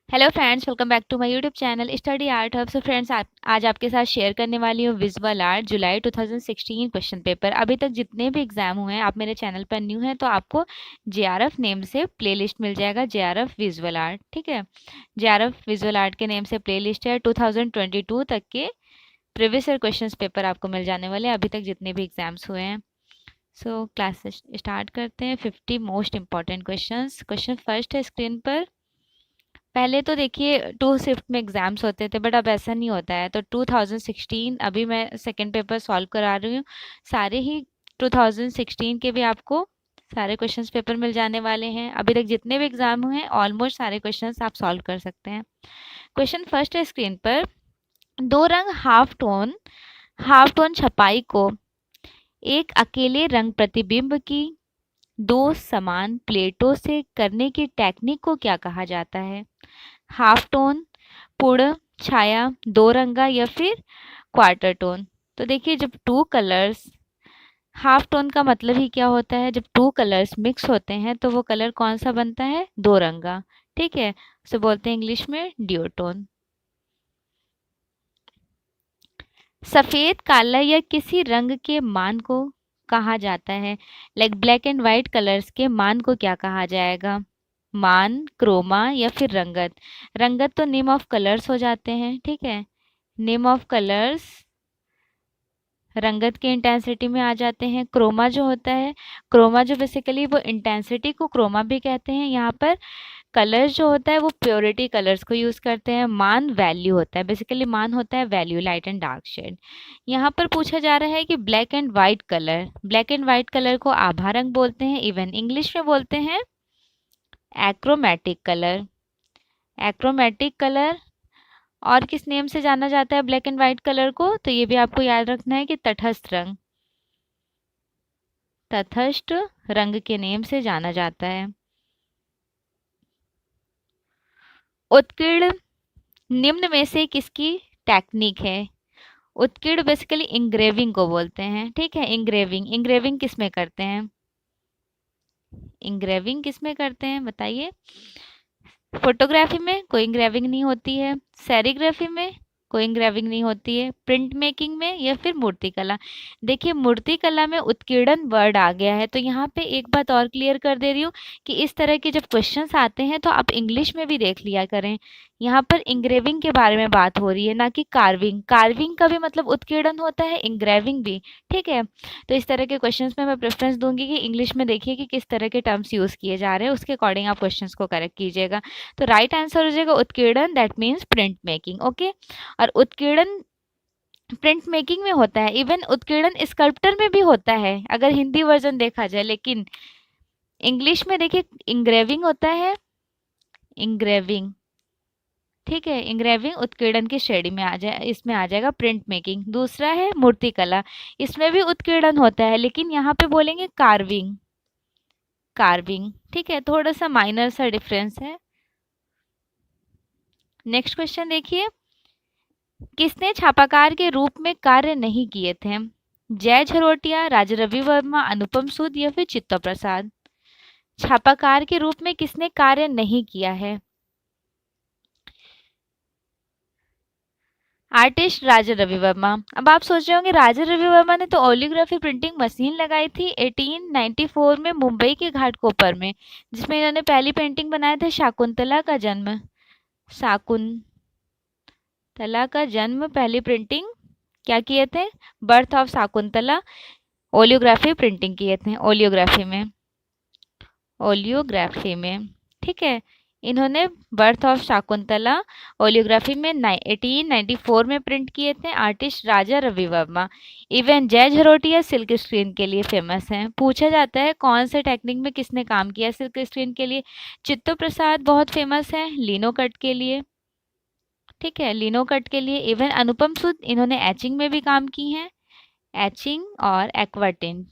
Hello friends, welcome back to my YouTube channel study art hub. So friends, आज आपके साथ share करने वाली हूँ विजुअल आर्ट जुलाई 2016 क्वेश्चन पेपर। अभी तक जितने भी एग्जाम हुए हैं, आप मेरे चैनल पर न्यू हैं तो आपको जेआरएफ नेम से प्लेलिस्ट मिल जाएगा, जेआरएफ विजुअल आर्ट। ठीक है, जेआरएफ विजुअल आर्ट के नेम से प्लेलिस्ट है। 2022 तक के प्रीवियस ईयर क्वेश्चन पेपर आपको मिल जाने वाले हैं, अभी तक जितने भी एग्जाम्स हुए हैं। सो क्लास स्टार्ट करते हैं। 50 most important question. Question first है स्क्रीन पर। पहले तो देखिए 2 शिफ्ट में एग्जाम्स होते थे, बट अब ऐसा नहीं होता है। तो 2016 अभी मैं सेकेंड पेपर सॉल्व करा रही हूँ। सारे ही 2016 के भी आपको सारे क्वेश्चंस पेपर मिल जाने वाले हैं। अभी तक जितने भी एग्जाम हुए हैं ऑलमोस्ट सारे क्वेश्चंस आप सॉल्व कर सकते हैं। क्वेश्चन फर्स्ट है स्क्रीन पर। दो रंग हाफ टोन छपाई को एक अकेले रंग प्रतिबिंब की दो समान प्लेटों से करने की टेक्निक को क्या कहा जाता है? हाफ टोन, पूर्ण छाया, दो रंगा या फिर क्वार्टर टोन। तो देखिए, जब टू कलर्स, हाफ टोन का मतलब ही क्या होता है? जब टू कलर्स मिक्स होते हैं तो वो कलर कौन सा बनता है? दो रंगा। ठीक है, उसे बोलते हैं इंग्लिश में ड्यूटोन। सफेद, काला या किसी रंग के मान को कहा जाता है? Like black and white colours के मान को क्या कहा जाएगा? मान, क्रोमा या फिर रंगत। रंगत तो नेम ऑफ कलर्स हो जाते हैं। ठीक है, नेम ऑफ कलर्स रंगत के इंटेंसिटी में आ जाते हैं। क्रोमा जो होता है, क्रोमा जो बेसिकली वो इंटेंसिटी को क्रोमा भी कहते हैं। यहाँ पर कलर्स जो होता है वो प्योरिटी कलर्स को यूज़ करते हैं। मान वैल्यू होता है, बेसिकली मान होता है value, light and dark shade. यहाँ पर पूछा जा रहा है कि black and white colour, black and white colour को आभा रंग बोलते हैं, इवन इंग्लिश में बोलते हैं एक्रोमैटिक कलर। Achromatic colour. और किस नेम से जाना जाता है ब्लैक एंड व्हाइट कलर को? तो ये भी आपको याद रखना है कि तटस्थ रंग, तटस्थ रंग के नेम से जाना जाता है। उत्कीर्ण निम्न में से किसकी टेक्निक है? उत्कीर्ण बेसिकली इंग्रेविंग को बोलते हैं। ठीक है, इंग्रेविंग, इंग्रेविंग किस में करते हैं? इंग्रेविंग किस में करते हैं बताइए? फोटोग्राफी में कोई इंग्रेविंग नहीं होती है, सेरीग्राफी में कोई इंग्रेविंग नहीं होती है, प्रिंट मेकिंग में या फिर मूर्तिकला। देखिए, मूर्तिकला में उत्कीर्णन वर्ड आ गया है, तो यहाँ पे एक बात और क्लियर कर दे रही हूँ कि इस तरह के जब क्वेश्चंस आते हैं तो आप इंग्लिश में भी देख लिया करें। यहाँ पर इंग्रेविंग के बारे में बात हो रही है, ना कि कार्विंग। कार्विंग का भी मतलब उत्कीर्णन होता है, इंग्रेविंग भी। ठीक है, तो इस तरह के क्वेश्चंस में मैं प्रेफरेंस दूंगी कि इंग्लिश में देखिए कि किस तरह के टर्म्स यूज़ किए जा रहे हैं, उसके अकॉर्डिंग आप क्वेश्चंस को करेक्ट कीजिएगा। तो राइट आंसर हो जाएगा उत्कीर्णन, that means print making. Okay, और उत्कीर्णन प्रिंट मेकिंग में होता है, इवन उत्कीर्णन स्कल्प्टर में भी होता है अगर हिंदी वर्जन देखा जाए, लेकिन इंग्लिश में देखिए इंग्रेविंग होता है, इंग्रेविंग। ठीक है, इंग्रेविंग उत्कीर्णन की श्रेणी में आ जाए, इसमें आ जाएगा प्रिंट मेकिंग। दूसरा है मूर्तिकला, इसमें भी उत्कीर्णन होता है, लेकिन यहाँ पे बोलेंगे कार्विंग, कार्विंग। ठीक है, थोड़ा सा माइनर सा डिफरेंस है। नेक्स्ट क्वेश्चन देखिए। किसने छापाकार के रूप में कार्य नहीं किए थे? जय झरोटिया, राजा रवि वर्मा, अनुपम सूद या फिर चित्तो प्रसाद। छापाकार के रूप में किसने कार्य नहीं किया है? आर्टिस्ट राजा रवि वर्मा। अब आप सोच रहे होंगे राजा रवि वर्मा ने तो ओलियोग्राफी प्रिंटिंग मशीन लगाई थी 1894 में मुंबई के घाटकोपर में, जिसमें इन्होंने पहली पेंटिंग बनाया था शाकुंतला का जन्म। शाकुंतला का जन्म, पहली प्रिंटिंग क्या किए थे? बर्थ ऑफ शाकुंतला, ओलियोग्राफी प्रिंटिंग किए थे, ओलियोग्राफी में, ओलियोग्राफी में। ठीक है, इन्होंने बर्थ ऑफ शाकुंतला ओलियोग्राफी में 1894 में प्रिंट किए थे, आर्टिस्ट राजा रवि वर्मा। इवन जय झरोटिया सिल्क स्क्रीन के लिए फेमस हैं। पूछा जाता है कौन से टेक्निक में किसने काम किया सिल्क स्क्रीन के लिए? चित्तो प्रसाद बहुत फेमस है लिनो कट के लिए। ठीक है, लिनो कट के लिए। इवन अनुपम सूद, इन्होंने एचिंग में भी काम की हैं, एचिंग और एक्वाटिन,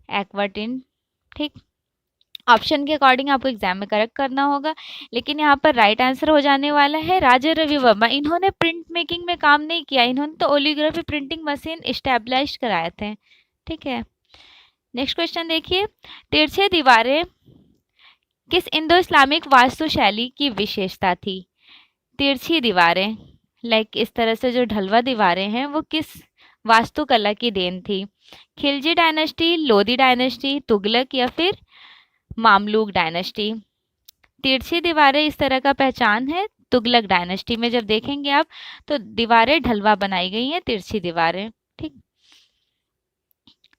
एक्वाटिन। ठीक, ऑप्शन के अकॉर्डिंग आपको एग्जाम में करेक्ट करना होगा, लेकिन यहाँ पर राइट आंसर हो जाने वाला है राजा रवि वर्मा। इन्होंने प्रिंट मेकिंग में काम नहीं किया, इन्होंने तो ओलियोग्राफी प्रिंटिंग मशीन इस्टेब्लिश कराए थे। ठीक है, नेक्स्ट क्वेश्चन देखिए, तिरछे दीवारें किस इंडो इस्लामिक वास्तुशैली की विशेषता थी? तिरछी दीवारें लाइक इस तरह से जो ढलवा दीवारें हैं वो किस वास्तुकला की देन थी? खिलजी डायनेस्टी, लोधी डायनेस्टी, तुगलक या फिर मामलुक डायनेस्टी? तिरछी दीवारें इस तरह का पहचान है तुगलक डायनेस्टी में। जब देखेंगे आप तो दीवारें ढलवा बनाई गई हैं, तिरछी दीवारें। ठीक,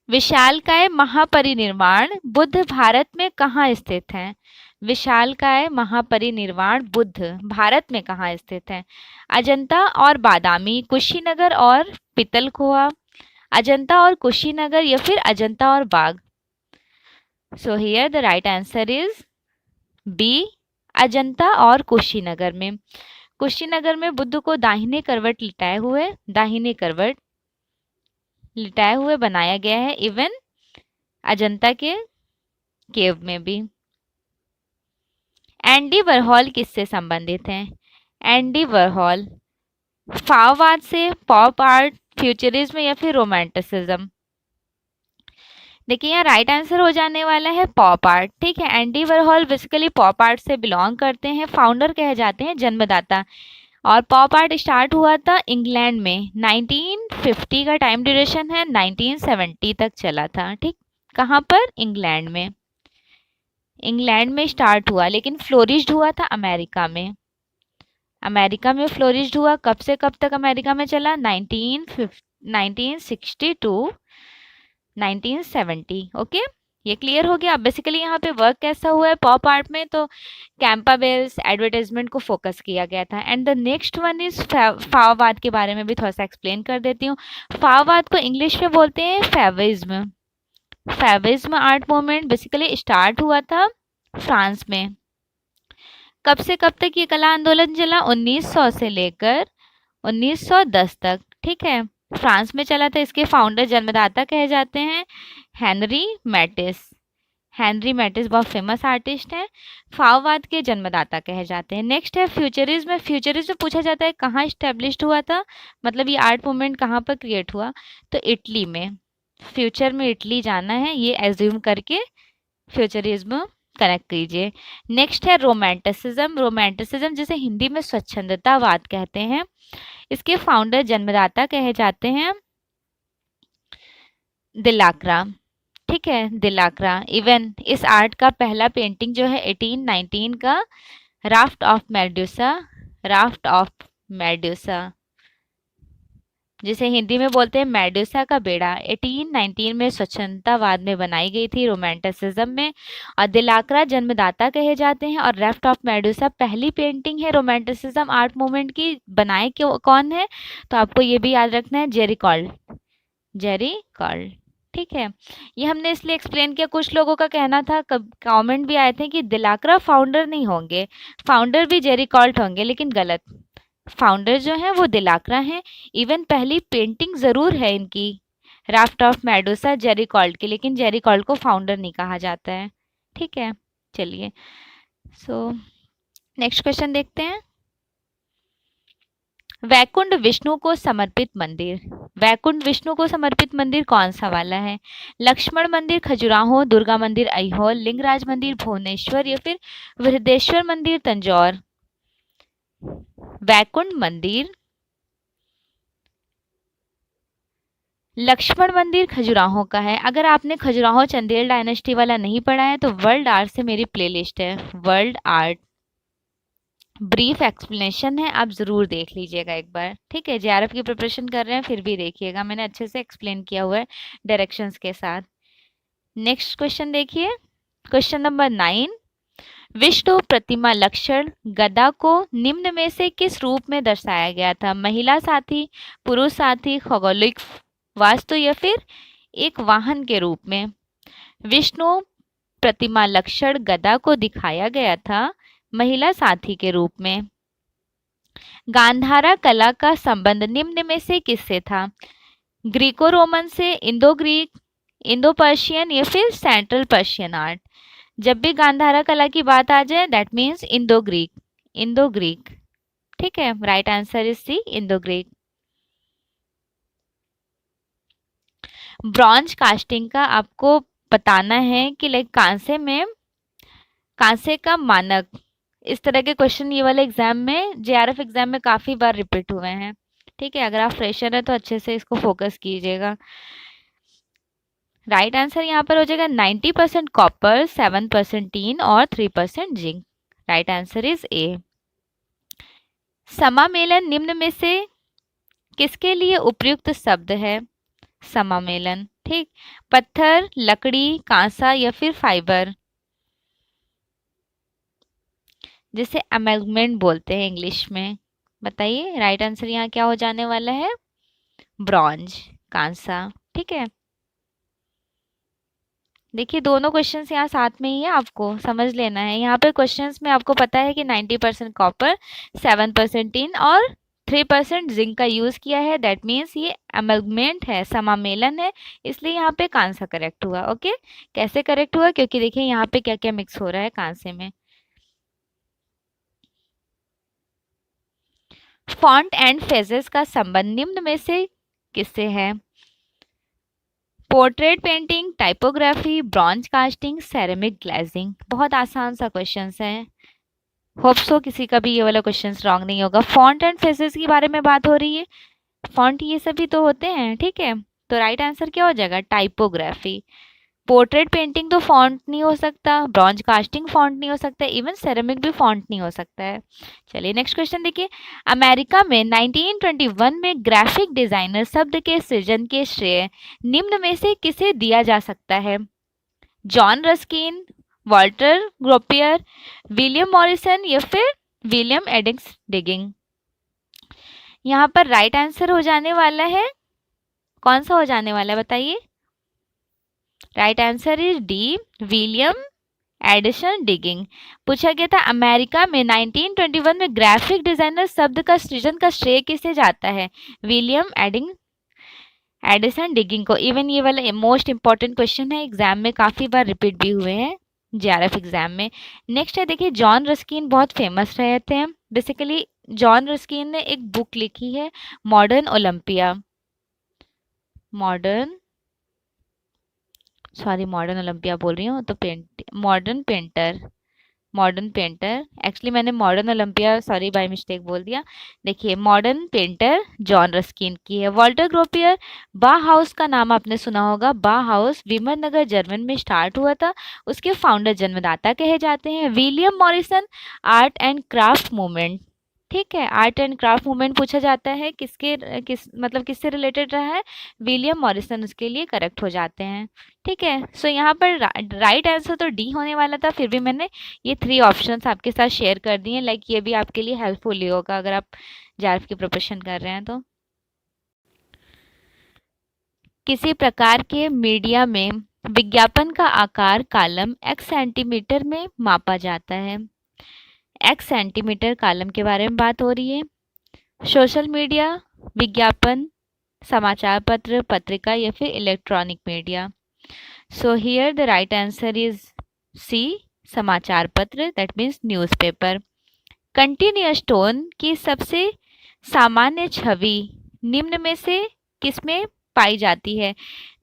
विशालकाय महापरिनिर्वाण बुद्ध भारत में कहाँ स्थित है? विशालकाय महापरिनिर्वाण बुद्ध भारत में कहाँ स्थित है? अजंता और बादामी, कुशीनगर और पितलखोआ, अजंता और कुशीनगर या फिर अजंता और Bagh? So here the right answer is B, Ajanta और कुशीनगर में। कुशीनगर में बुद्ध को दाहिने करवट लिटाए हुए बनाया गया है, इवन अजंता के केव में भी। एंडी वरहॉल किससे संबंधित हैं? एंडी वरहॉल फाववाद से, पॉप आर्ट, फ्यूचरिज्म या फिर रोमांटिसिज्म? देखिए यहाँ राइट आंसर हो जाने वाला है पॉप आर्ट। ठीक है, एंडी वरहॉल बेसिकली पॉप आर्ट से बिलोंग करते हैं, फाउंडर कहे जाते हैं, जन्मदाता। और पॉप आर्ट स्टार्ट हुआ था इंग्लैंड में, 1950 का टाइम ड्यूरेशन है, 1970 तक चला था। ठीक, कहाँ पर? इंग्लैंड में। इंग्लैंड में स्टार्ट हुआ, लेकिन फ्लोरिश्ड हुआ था अमेरिका में। अमेरिका में फ्लोरिश्ड हुआ, कब से कब तक अमेरिका में चला? 1960 टू 1970। ओके, ये क्लियर हो गया। अब बेसिकली यहाँ पे वर्क कैसा हुआ है पॉप आर्ट में, तो कैंपाबेल्स एडवर्टाइजमेंट को फोकस किया गया था। And the next one is फाववाद के बारे में भी थोड़ा सा एक्सप्लेन कर देती हूँ। फाववाद को इंग्लिश में बोलते हैं फैविज्म। फैविज्म आर्ट मूवमेंट बेसिकली स्टार्ट हुआ था फ्रांस में। कब से कब तक ये कला आंदोलन चला? 1900 से लेकर 1910 तक। ठीक है, फ्रांस में चला था। इसके फाउंडर जन्मदाता कहे जाते हैं हेनरी मैटिस। हेनरी मैटिस बहुत फेमस आर्टिस्ट हैं, फाववाद के जन्मदाता कहे जाते हैं। नेक्स्ट है फ्यूचरिज्म। फ्यूचरिज्म पूछा जाता है कहाँ इस्टेब्लिश्ड हुआ था, मतलब ये आर्ट मूवमेंट कहाँ पर क्रिएट हुआ? तो इटली में। फ्यूचर में इटली जाना है, ये एज्यूम करके फ्यूचरिज्म कनेक्ट कीजिए। नेक्स्ट है रोमांटिसिज्म। रोमांटिसिज्म जिसे हिंदी में स्वच्छंदतावाद कहते हैं, इसके फाउंडर जन्मदाता कहे जाते हैं दिलाक्रा। ठीक है, दिलाक्रा। इवन इस आर्ट का पहला पेंटिंग जो है 1819 का राफ्ट ऑफ मेडुसा, जिसे हिंदी में बोलते हैं मेडुसा का बेड़ा, 1819 में स्वच्छंदतावाद में बनाई गई थी, रोमांटिसिज्म में। और दिलाक्रा जन्मदाता कहे जाते हैं। और राफ्ट ऑफ मेडुसा पहली पेंटिंग है रोमांटिसिज्म आर्ट मूवमेंट की। बनाए कौन है? तो आपको ये भी याद रखना है, जेरी कॉल्ड। ठीक है, ये हमने इसलिए एक्सप्लेन किया, कुछ लोगों का कहना था, कमेंट भी आए थे कि दिलाक्रा फाउंडर नहीं होंगे, फाउंडर भी जेरी कॉल्ड होंगे, लेकिन गलत। फाउंडर जो है वो दिलाक्रा हैं। इवन पहली पेंटिंग ज़रूर है इनकी raft of Medusa Jerry called की, लेकिन जेरी कॉल्ड को फाउंडर नहीं कहा जाता है। ठीक है, चलिए सो नेक्स्ट क्वेश्चन देखते हैं। वैकुंठ विष्णु को समर्पित मंदिर, वैकुंठ विष्णु को समर्पित मंदिर कौन सा वाला है? लक्ष्मण मंदिर खजुराहो, दुर्गा मंदिर अहिहोल, लिंगराज मंदिर भुवनेश्वर या फिर बृहदेश्वर मंदिर तंजौर? वैकुंठ मंदिर, लक्ष्मण मंदिर खजुराहो का है। अगर आपने खजुराहो चंदेल डायनेस्टी वाला नहीं पढ़ा है तो वर्ल्ड आर्ट से मेरी प्लेलिस्ट है, वर्ल्ड आर्ट ब्रीफ एक्सप्लेनेशन है, आप ज़रूर देख लीजिएगा एक बार। ठीक है, जेआरएफ की प्रिपरेशन कर रहे हैं फिर भी देखिएगा, मैंने अच्छे से एक्सप्लेन किया हुआ है डायरेक्शंस के साथ। नेक्स्ट क्वेश्चन देखिए, क्वेश्चन नंबर 9। विष्णु प्रतिमा लक्षण गदा को निम्न में से किस रूप में दर्शाया गया था? महिला साथी, पुरुष साथी, खगोलिक वास्तु या फिर एक वाहन के रूप में? विष्णु प्रतिमा लक्षण गदा को दिखाया गया था महिला साथी के रूप में। गांधारा कला का संबंध निम्न में से किससे था? ग्रीको रोमन से, इंडो ग्रीक, इंडो पर्शियन या फिर सेंट्रल पर्शियन आर्ट? जब भी गांधारा कला की बात आ जाए that means Indo Greek, Indo Greek. ठीक है, right answer is C, Indo Greek. Bronze casting का आपको बताना है कि लाइक कांसे में, कांसे का मानक, इस तरह के क्वेश्चन ये वाले एग्जाम में, जेआरएफ एग्जाम में काफी बार रिपीट हुए हैं। ठीक है, अगर आप फ्रेशर है तो अच्छे से इसको फोकस कीजिएगा। राइट आंसर यहाँ पर हो जाएगा 90% कॉपर, 7% टीन और 3% जिंक। राइट आंसर इज ए। समामेलन निम्न में से किसके लिए उपयुक्त शब्द है? समामेलन, ठीक, पत्थर, लकड़ी, कांसा या फिर फाइबर, जिसे अमेलगमेंट बोलते हैं इंग्लिश में। बताइए राइट आंसर यहाँ क्या हो जाने वाला है? ब्रॉन्ज, कांसा। ठीक है, देखिए दोनों क्वेश्चंस यहाँ साथ में ही है, आपको समझ लेना है। यहाँ पे क्वेश्चंस में आपको पता है कि 90% कॉपर, 7% टिन और 3% जिंक का यूज किया है। दैट मीन्स ये अमलगमेंट है, समामेलन है, इसलिए यहाँ पे कांसा करेक्ट हुआ। ओके, कैसे करेक्ट हुआ? क्योंकि देखिए यहाँ पे क्या क्या मिक्स हो रहा है कांसे में। फॉन्ट एंड फेजेस का संबंध निम्न में से किससे है? Portrait painting, typography, bronze casting, ceramic glazing. बहुत आसान सा क्वेश्चन है, होप सो किसी का भी ये वाला क्वेश्चन रॉन्ग नहीं होगा। फॉन्ट एंड फेसेस के बारे में बात हो रही है, फॉन्ट ये सभी तो होते हैं। ठीक है, तो राइट आंसर क्या हो जाएगा? टाइपोग्राफी। पोर्ट्रेट पेंटिंग तो फॉन्ट नहीं हो सकता, ब्रॉन्ज कास्टिंग फॉन्ट नहीं हो सकता, इवन सेरेमिक भी फॉन्ट नहीं हो सकता है। चलिए नेक्स्ट क्वेश्चन देखिए। अमेरिका में 1921 में ग्राफिक डिजाइनर शब्द के सृजन के श्रेय निम्न में से किसे दिया जा सकता है? John Ruskin, Walter Gropius, William Morrison या फिर विलियम एडिंग्स डिगिंग। यहाँ पर राइट आंसर हो जाने वाला है, कौन सा हो जाने वाला है बताइए? Right answer is D, William Edison digging. पूछा गया था अमेरिका में 1921 में ग्राफिक डिजाइनर शब्द का सृजन का श्रेय किसे जाता है? विलियम एडिसन डिगिंग को। इवन ये वाला मोस्ट इंपॉर्टेंट क्वेश्चन है, एग्जाम में काफी बार रिपीट भी हुए हैं जेआरएफ एग्जाम में। नेक्स्ट है देखिए, जॉन रस्किन बहुत फेमस रहे थे। बेसिकली जॉन रस्किन ने एक बुक लिखी है, मॉडर्न ओलंपिया, मॉडर्न ओलंपिया बोल रही हूँ तो modern painter, modern painter. Actually मैंने modern Olympia sorry by mistake बोल दिया। देखिए मॉडर्न पेंटर जॉन रस्किन की है। वॉल्टर ग्रोपियर, बा हाउस का नाम आपने सुना होगा। बा हाउस विमरनगर जर्मन में स्टार्ट हुआ था, उसके फाउंडर जन्मदाता कहे जाते हैं। William Morrison, art and craft movement. ठीक है, आर्ट एंड क्राफ्ट मूवमेंट पूछा जाता है किससे रिलेटेड रहा है? विलियम मॉरिसन उसके लिए करेक्ट हो जाते हैं। ठीक है, सो यहाँ पर राइट आंसर तो डी होने वाला था, फिर भी मैंने ये 3 ऑप्शंस आपके साथ शेयर कर दिए। लाइक ये भी आपके लिए हेल्पफुल ही होगा अगर आप जेआरएफ की प्रिपरेशन कर रहे हैं तो। किसी प्रकार के मीडिया में विज्ञापन का आकार कॉलम x सेंटीमीटर में मापा जाता है। x सेंटीमीटर कॉलम के बारे में बात हो रही है। सोशल मीडिया, विज्ञापन, समाचार पत्र, पत्रिका या फिर electronic media. So here the right answer is C, समाचार पत्र, that means newspaper. Continuous tone की सबसे सामान्य छवि निम्न में से किसमें पाई जाती है?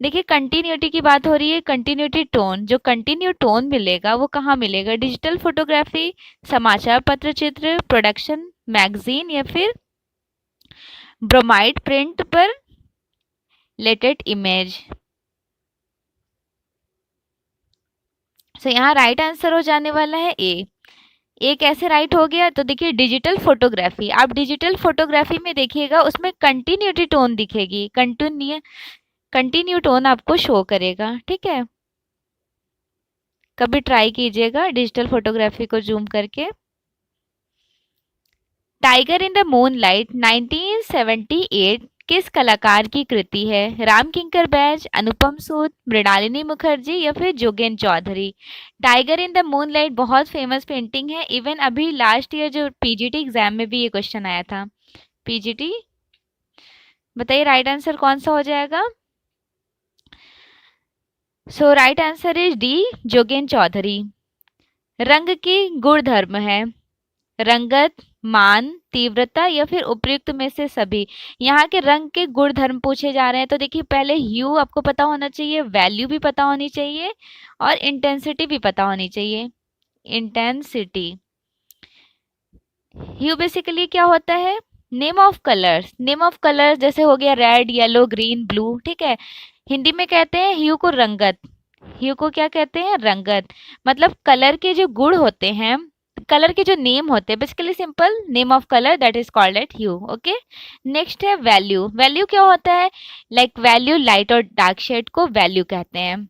देखिए कंटिन्यूटी की बात हो रही है, कंटिन्यूटी टोन, जो कंटिन्यू टोन मिलेगा वो कहाँ मिलेगा? डिजिटल फोटोग्राफी, समाचार पत्र चित्र, प्रोडक्शन मैगजीन या फिर ब्रोमाइड प्रिंट पर लेटेड इमेज। सो यहाँ राइट आंसर हो जाने वाला है ए। ए कैसे राइट हो गया? तो देखिए डिजिटल फोटोग्राफी, आप डिजिटल फोटोग्राफी में देखिएगा उसमें कंटिन्यूटी टोन दिखेगी, कंटिन्यू टोन आपको शो करेगा। ठीक है, कभी ट्राई कीजिएगा डिजिटल फोटोग्राफी को जूम करके। टाइगर इन द मूनलाइट 1978 किस कलाकार की कृति है? राम किंकर बैज, अनुपम सूद, मृणालिनी मुखर्जी या फिर Jogen Chaudhary. Tiger in the moonlight बहुत फेमस पेंटिंग है, इवन अभी लास्ट ईयर जो पीजीटी एग्जाम में भी ये क्वेश्चन आया था। पीजीटी बताइए राइट आंसर कौन सा हो जाएगा? So right answer is D, Jogen Chowdhury. रंग की गुण धर्म है, रंगत, मान, तीव्रता या फिर उपयुक्त में से सभी। यहाँ के रंग के गुण धर्म पूछे जा रहे हैं, तो देखिए पहले ह्यू आपको पता होना चाहिए, वैल्यू भी पता होनी चाहिए और इंटेंसिटी भी पता होनी चाहिए। इंटेंसिटी, ह्यू बेसिकली क्या होता है, name of colours. Name of colours जैसे हो गया रेड, येलो, ग्रीन, ब्लू, ठीक है। हिंदी में कहते हैं ह्यू को रंगत। ह्यू को क्या कहते हैं, रंगत। मतलब कलर के जो गुण होते हैं, कलर के जो नेम होते हैं, basically simple name of colour, that is called at hue. Okay, next है वैल्यू। वैल्यू क्या होता है, लाइक वैल्यू, लाइट और डार्क शेड को वैल्यू कहते हैं।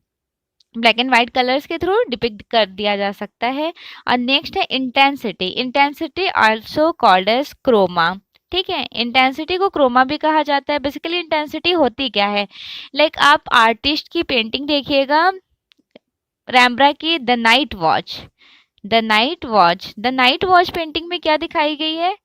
ब्लैक एंड व्हाइट कलर्स के थ्रू डिपिक्ट कर दिया जा सकता है। और नेक्स्ट है intensity. Intensity also called as chroma. ठीक है, इंटेंसिटी को क्रोमा भी कहा जाता है। बेसिकली इंटेंसिटी होती क्या है, लाइक आप आर्टिस्ट की पेंटिंग देखिएगा, रैम्ब्रा की the night watch. The night watch, the night watch painting में क्या दिखाई गई है,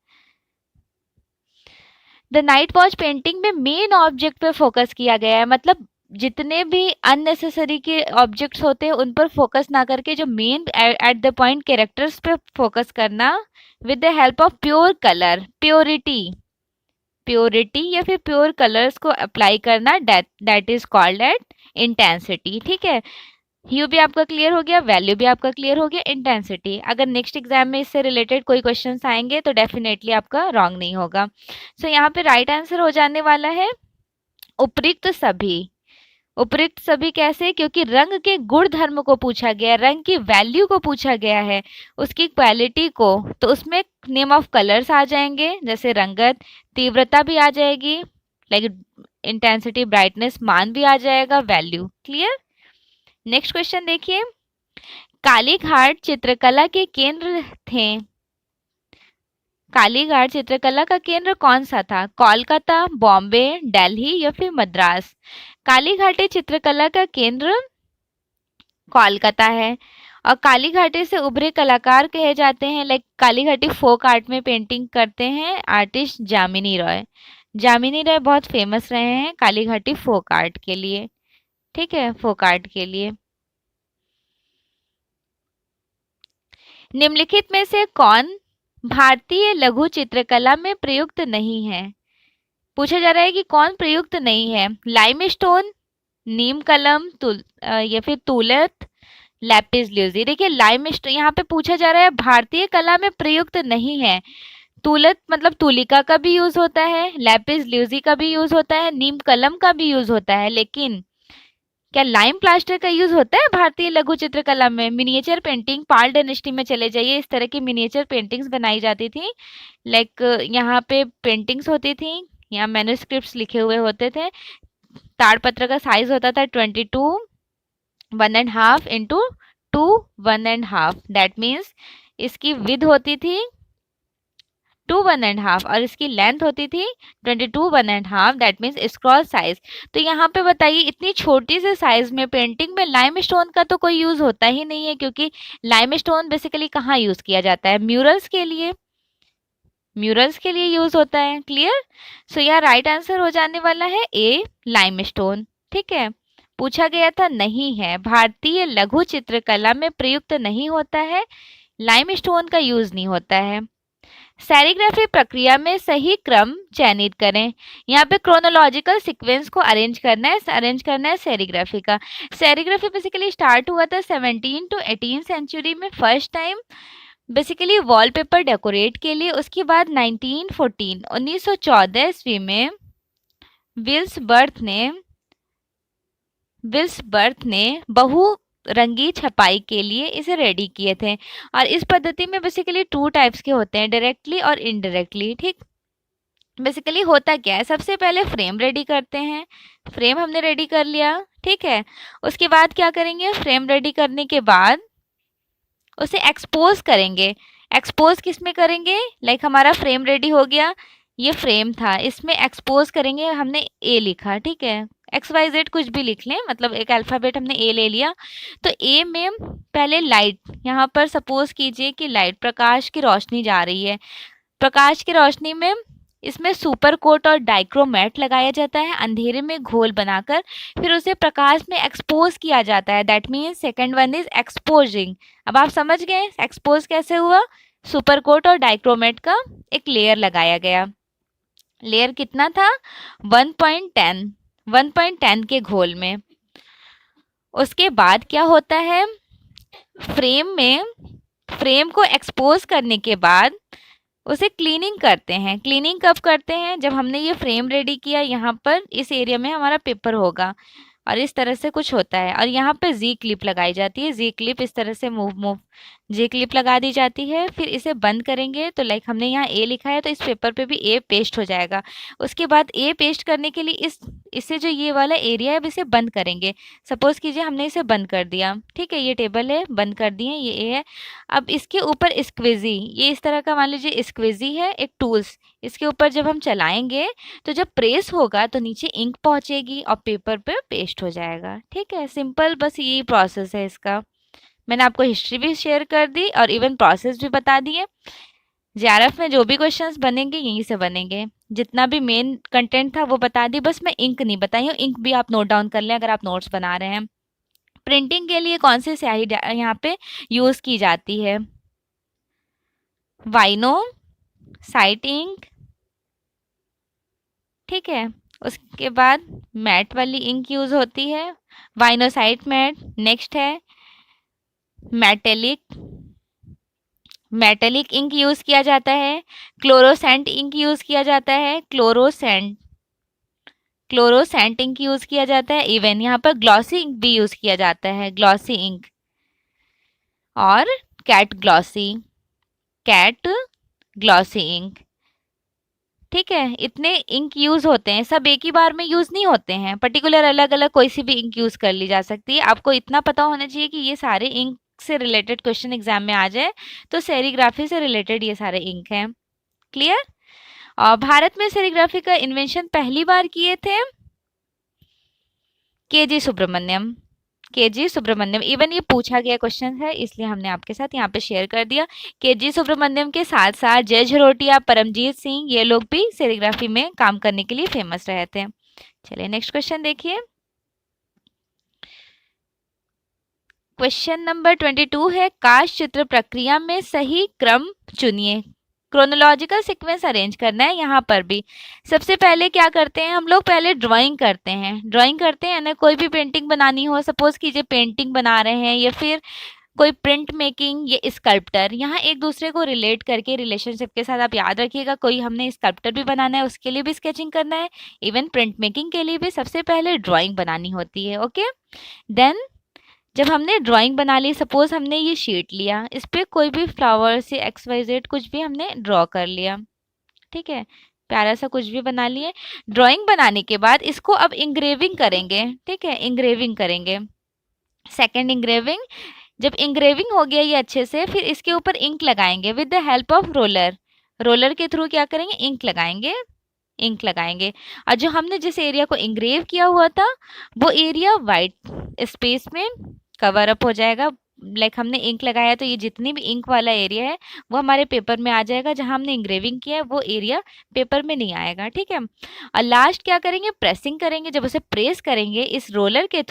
द नाइट वॉच पेंटिंग में मेन ऑब्जेक्ट पे फोकस किया गया है। मतलब जितने भी अननेसेसरी के ऑब्जेक्ट्स होते हैं उन पर फोकस ना करके जो main at the point characters पे फोकस करना, with the help of pure colour, purity, purity या फिर प्योर कलर्स को अप्लाई करना, that is called eight intensity. ठीक है, ह्यू भी आपका क्लियर हो गया, वैल्यू भी आपका क्लियर हो गया, इंटेंसिटी। अगर नेक्स्ट एग्जाम में इससे रिलेटेड कोई क्वेश्चंस आएंगे तो डेफिनेटली आपका रॉन्ग नहीं होगा। सो यहाँ पे राइट आंसर हो जाने वाला है उपयुक्त सभी। उपयुक्त सभी कैसे, क्योंकि रंग के गुण धर्म को पूछा गया, रंग की वैल्यू को पूछा गया है, उसकी क्वालिटी को, तो उसमें नेम ऑफ कलर्स आ जाएंगे, जैसे रंगत, तीव्रता भी आ जाएगी, लाइक इंटेंसिटी, ब्राइटनेस, मान भी आ जाएगा, वैल्यू। क्लियर। नेक्स्ट क्वेश्चन देखिए, कालीघाट चित्रकला के केंद्र थे। कालीघाट चित्रकला का केंद्र कौन सा था, कोलकाता, बॉम्बे, दिल्ली या फिर मद्रास। कालीघाटी चित्रकला का केंद्र कोलकाता है। और कालीघाटी से उभरे कलाकार कहे जाते हैं, लाइक कालीघाटी फोक आर्ट में पेंटिंग करते हैं आर्टिस्ट जामिनी रॉय। जामिनी रॉय बहुत फेमस रहे हैं कालीघाटी फोक आर्ट के लिए। ठीक है, फोक आर्ट के लिए। निम्नलिखित में से कौन भारतीय लघु चित्रकला में प्रयुक्त नहीं है। पूछा जा रहा है कि कौन प्रयुक्त नहीं है, लाइमस्टोन, नीम कलम, या फिर तुलत, लैपिस ल्यूजी। देखिए लाइमस्टोन यहाँ पे पूछा जा रहा है भारतीय कला में प्रयुक्त नहीं है। तुलत मतलब तुलिका का भी यूज होता है, लैपिस ल्यूजी का भी यूज होता है, नीम कलम का भी यूज होता है, लेकिन क्या लाइम प्लास्टर का यूज होता है भारतीय लघु चित्रकला में। मिनिएचर पेंटिंग, पाल डायनेस्टी में चले जाइए, इस तरह की मिनिएचर पेंटिंग्स बनाई जाती थी। लाइक यहाँ पे पेंटिंग्स होती थी, यहाँ मैन्युस्क्रिप्ट्स लिखे हुए होते थे। ताड़पत्र का साइज होता था 22 1.5 इंटू 2 1.5, दैट मीन्स इसकी विद होती थी 2 1.5 और इसकी लेंथ होती थी 22 1.5, दैट मीन्स स्क्रॉल साइज। तो यहाँ पे बताइए इतनी छोटी से साइज में पेंटिंग में लाइमस्टोन का तो कोई यूज होता ही नहीं है, क्योंकि लाइमस्टोन बेसिकली कहाँ यूज किया जाता है, म्यूरल्स के लिए, म्यूरल्स के लिए यूज होता है। क्लियर। सो यहाँ राइट आंसर हो जाने वाला है ए, लाइमस्टोन। ठीक है, पूछा गया था नहीं है, भारतीय लघु चित्रकला में प्रयुक्त नहीं होता है, लाइमस्टोन का यूज नहीं होता है। सेरिग्राफी प्रक्रिया में सही क्रम चयनित करें। यहाँ पे क्रोनोलॉजिकल सीक्वेंस को अरेंज करना है सेरिग्राफी का। सेरिग्राफी बेसिकली स्टार्ट हुआ था 17 to 18 सेंचुरी में first time, basically wallpaper decorate के लिए। उसके बाद 1914 ईस्वी में विल्स बर्थ ने बहु रंगी छपाई के लिए इसे रेडी किए थे। और इस पद्धति में बेसिकली 2 टाइप्स के होते हैं, डायरेक्टली और इनडायरेक्टली। ठीक, बेसिकली होता क्या है, सबसे पहले फ्रेम रेडी करते हैं, फ्रेम हमने रेडी कर लिया। ठीक है, उसके बाद क्या करेंगे, फ्रेम रेडी करने के बाद उसे एक्सपोज करेंगे। एक्सपोज किस में करेंगे, लाइक हमारा फ्रेम रेडी हो गया, ये फ्रेम था, इसमें एक्सपोज करेंगे, हमने ए लिखा, ठीक है, XYZ कुछ भी लिख लें, मतलब एक अल्फ़ाबेट हमने ए ले लिया। तो ए में पहले लाइट, यहाँ पर सपोज कीजिए कि लाइट, प्रकाश की रोशनी जा रही है, प्रकाश की रोशनी में इसमें सुपर कोट और डाइक्रोमेट लगाया जाता है अंधेरे में घोल बनाकर, फिर उसे प्रकाश में एक्सपोज किया जाता है। That means second one is exposing. अब आप समझ गए एक्सपोज कैसे हुआ? सुपर कोट और डाइक्रोमेट का एक लेयर लगाया गया। लेयर कितना था? 1.10 1.10 के घोल में। उसके बाद क्या होता है, फ्रेम को एक्सपोज करने के बाद उसे क्लीनिंग करते हैं। क्लीनिंग कब करते हैं? जब हमने ये फ्रेम रेडी किया, यहाँ पर इस एरिया में हमारा पेपर होगा और इस तरह से कुछ होता है और यहाँ पे जी क्लिप लगाई जाती है। जी क्लिप इस तरह से मूव जी क्लिप लगा दी जाती है। फिर इसे बंद करेंगे तो लाइक हमने यहाँ ए लिखा है तो इस पेपर पे भी ए पेस्ट हो जाएगा। उसके बाद ए पेस्ट करने के लिए इससे जो ये वाला एरिया है अब इसे बंद करेंगे। सपोज कीजिए हमने इसे बंद कर दिया, ठीक है, ये टेबल है, बंद कर दिए, ये ए है। अब इसके ऊपर स्क्विजी, ये इस तरह का मान लीजिए स्क्विजी है एक टूल्स, इसके ऊपर जब हम चलाएंगे तो जब प्रेस होगा तो नीचे इंक पहुंचेगी और पेपर पे पेस्ट हो जाएगा। ठीक है, सिंपल, बस यही प्रोसेस है इसका। मैंने आपको हिस्ट्री भी शेयर कर दी और इवन प्रोसेस भी बता दिए। जेआरएफ में जो भी क्वेश्चंस बनेंगे यहीं से बनेंगे। जितना भी मेन कंटेंट था वो बता दी, बस मैं इंक नहीं बताई हूँ। इंक भी आप नोट डाउन कर लें अगर आप नोट्स बना रहे हैं। प्रिंटिंग के लिए कौन सी स्याही यहाँ पे यूज की जाती है? वाइनो, साइट इंक, ठीक है। उसके बाद मैट वाली इंक यूज होती है, वाइनोसाइट मैट। नेक्स्ट है मेटेलिक इंक यूज किया जाता है। क्लोरोसेंट इंक यूज किया जाता है, क्लोरोसेंट इंक यूज किया जाता है। इवन यहाँ पर ग्लॉसी इंक भी यूज किया जाता है, ग्लॉसी इंक। और कैट ग्लॉसी इंक, ठीक है। इतने इंक यूज होते हैं, सब एक ही बार में यूज नहीं होते हैं, पर्टिकुलर अलग अलग कोई सी भी इंक यूज कर ली जा सकती है। आपको इतना पता होना चाहिए कि ये सारे इंक से रिलेटेड क्वेश्चन एग्जाम में आ जाए, तो सेरीग्राफी से रिलेटेड ये सारे इंक हैं। क्लियर? और भारत में सेरीग्राफी का इन्वेंशन पहली बार किए थे केजी सुब्रमण्यम। इवन ये पूछा गया क्वेश्चन है इसलिए हमने आपके साथ यहाँ पे शेयर कर दिया। केजी सुब्रमण्यम के साथ साथ जय झरोटिया, परमजीत सिंह, ये लोग भी सेरीग्राफी में काम करने के लिए फेमस रहे थे। चलिए नेक्स्ट क्वेश्चन देखिए। क्वेश्चन नंबर 22 है, काश चित्र प्रक्रिया में सही क्रम चुनिए। क्रोनोलॉजिकल सीक्वेंस अरेंज करना है। यहाँ पर भी सबसे पहले क्या करते हैं हम लोग? पहले ड्राइंग करते हैं ना। कोई भी पेंटिंग बनानी हो, सपोज कीजिए पेंटिंग बना रहे हैं या फिर कोई प्रिंट मेकिंग या स्कल्प्टर, यहाँ एक दूसरे को रिलेट करके रिलेशनशिप के साथ आप याद रखिएगा, कोई हमने स्कल्प्टर भी बनाना है उसके लिए भी स्केचिंग करना है, इवन प्रिंट मेकिंग के लिए भी सबसे पहले ड्राइंग बनानी होती है। ओके, देन जब हमने ड्राइंग बना ली, सपोज हमने ये शीट लिया, इस पर कोई भी फ्लावर्स या XYZ कुछ भी हमने ड्रॉ कर लिया, ठीक है, प्यारा सा कुछ भी बना लिए। ड्राइंग बनाने के बाद इसको अब इंग्रेविंग करेंगे, ठीक है, इंग्रेविंग करेंगे। सेकेंड इंग्रेविंग, जब इंग्रेविंग हो गया ये अच्छे से, फिर इसके ऊपर इंक लगाएंगे with the help of roller के थ्रू क्या करेंगे? इंक लगाएंगे। और जो हमने जिस एरिया को इंग्रेव किया हुआ था वो एरिया वाइट स्पेस में कवर अप हो जाएगा। लाइक हमने इंक लगाया तो ये जितनी भी इंक वाला एरिया है वो हमारे पेपर में आ जाएगा, जहां हमने इंग्रेविंग किया है वो एरिया पेपर में नहीं आएगा, ठीक है। और लास्ट क्या करेंगे? प्रेसिंग करेंगे। जब उसे प्रेस करेंगे इस रोलर के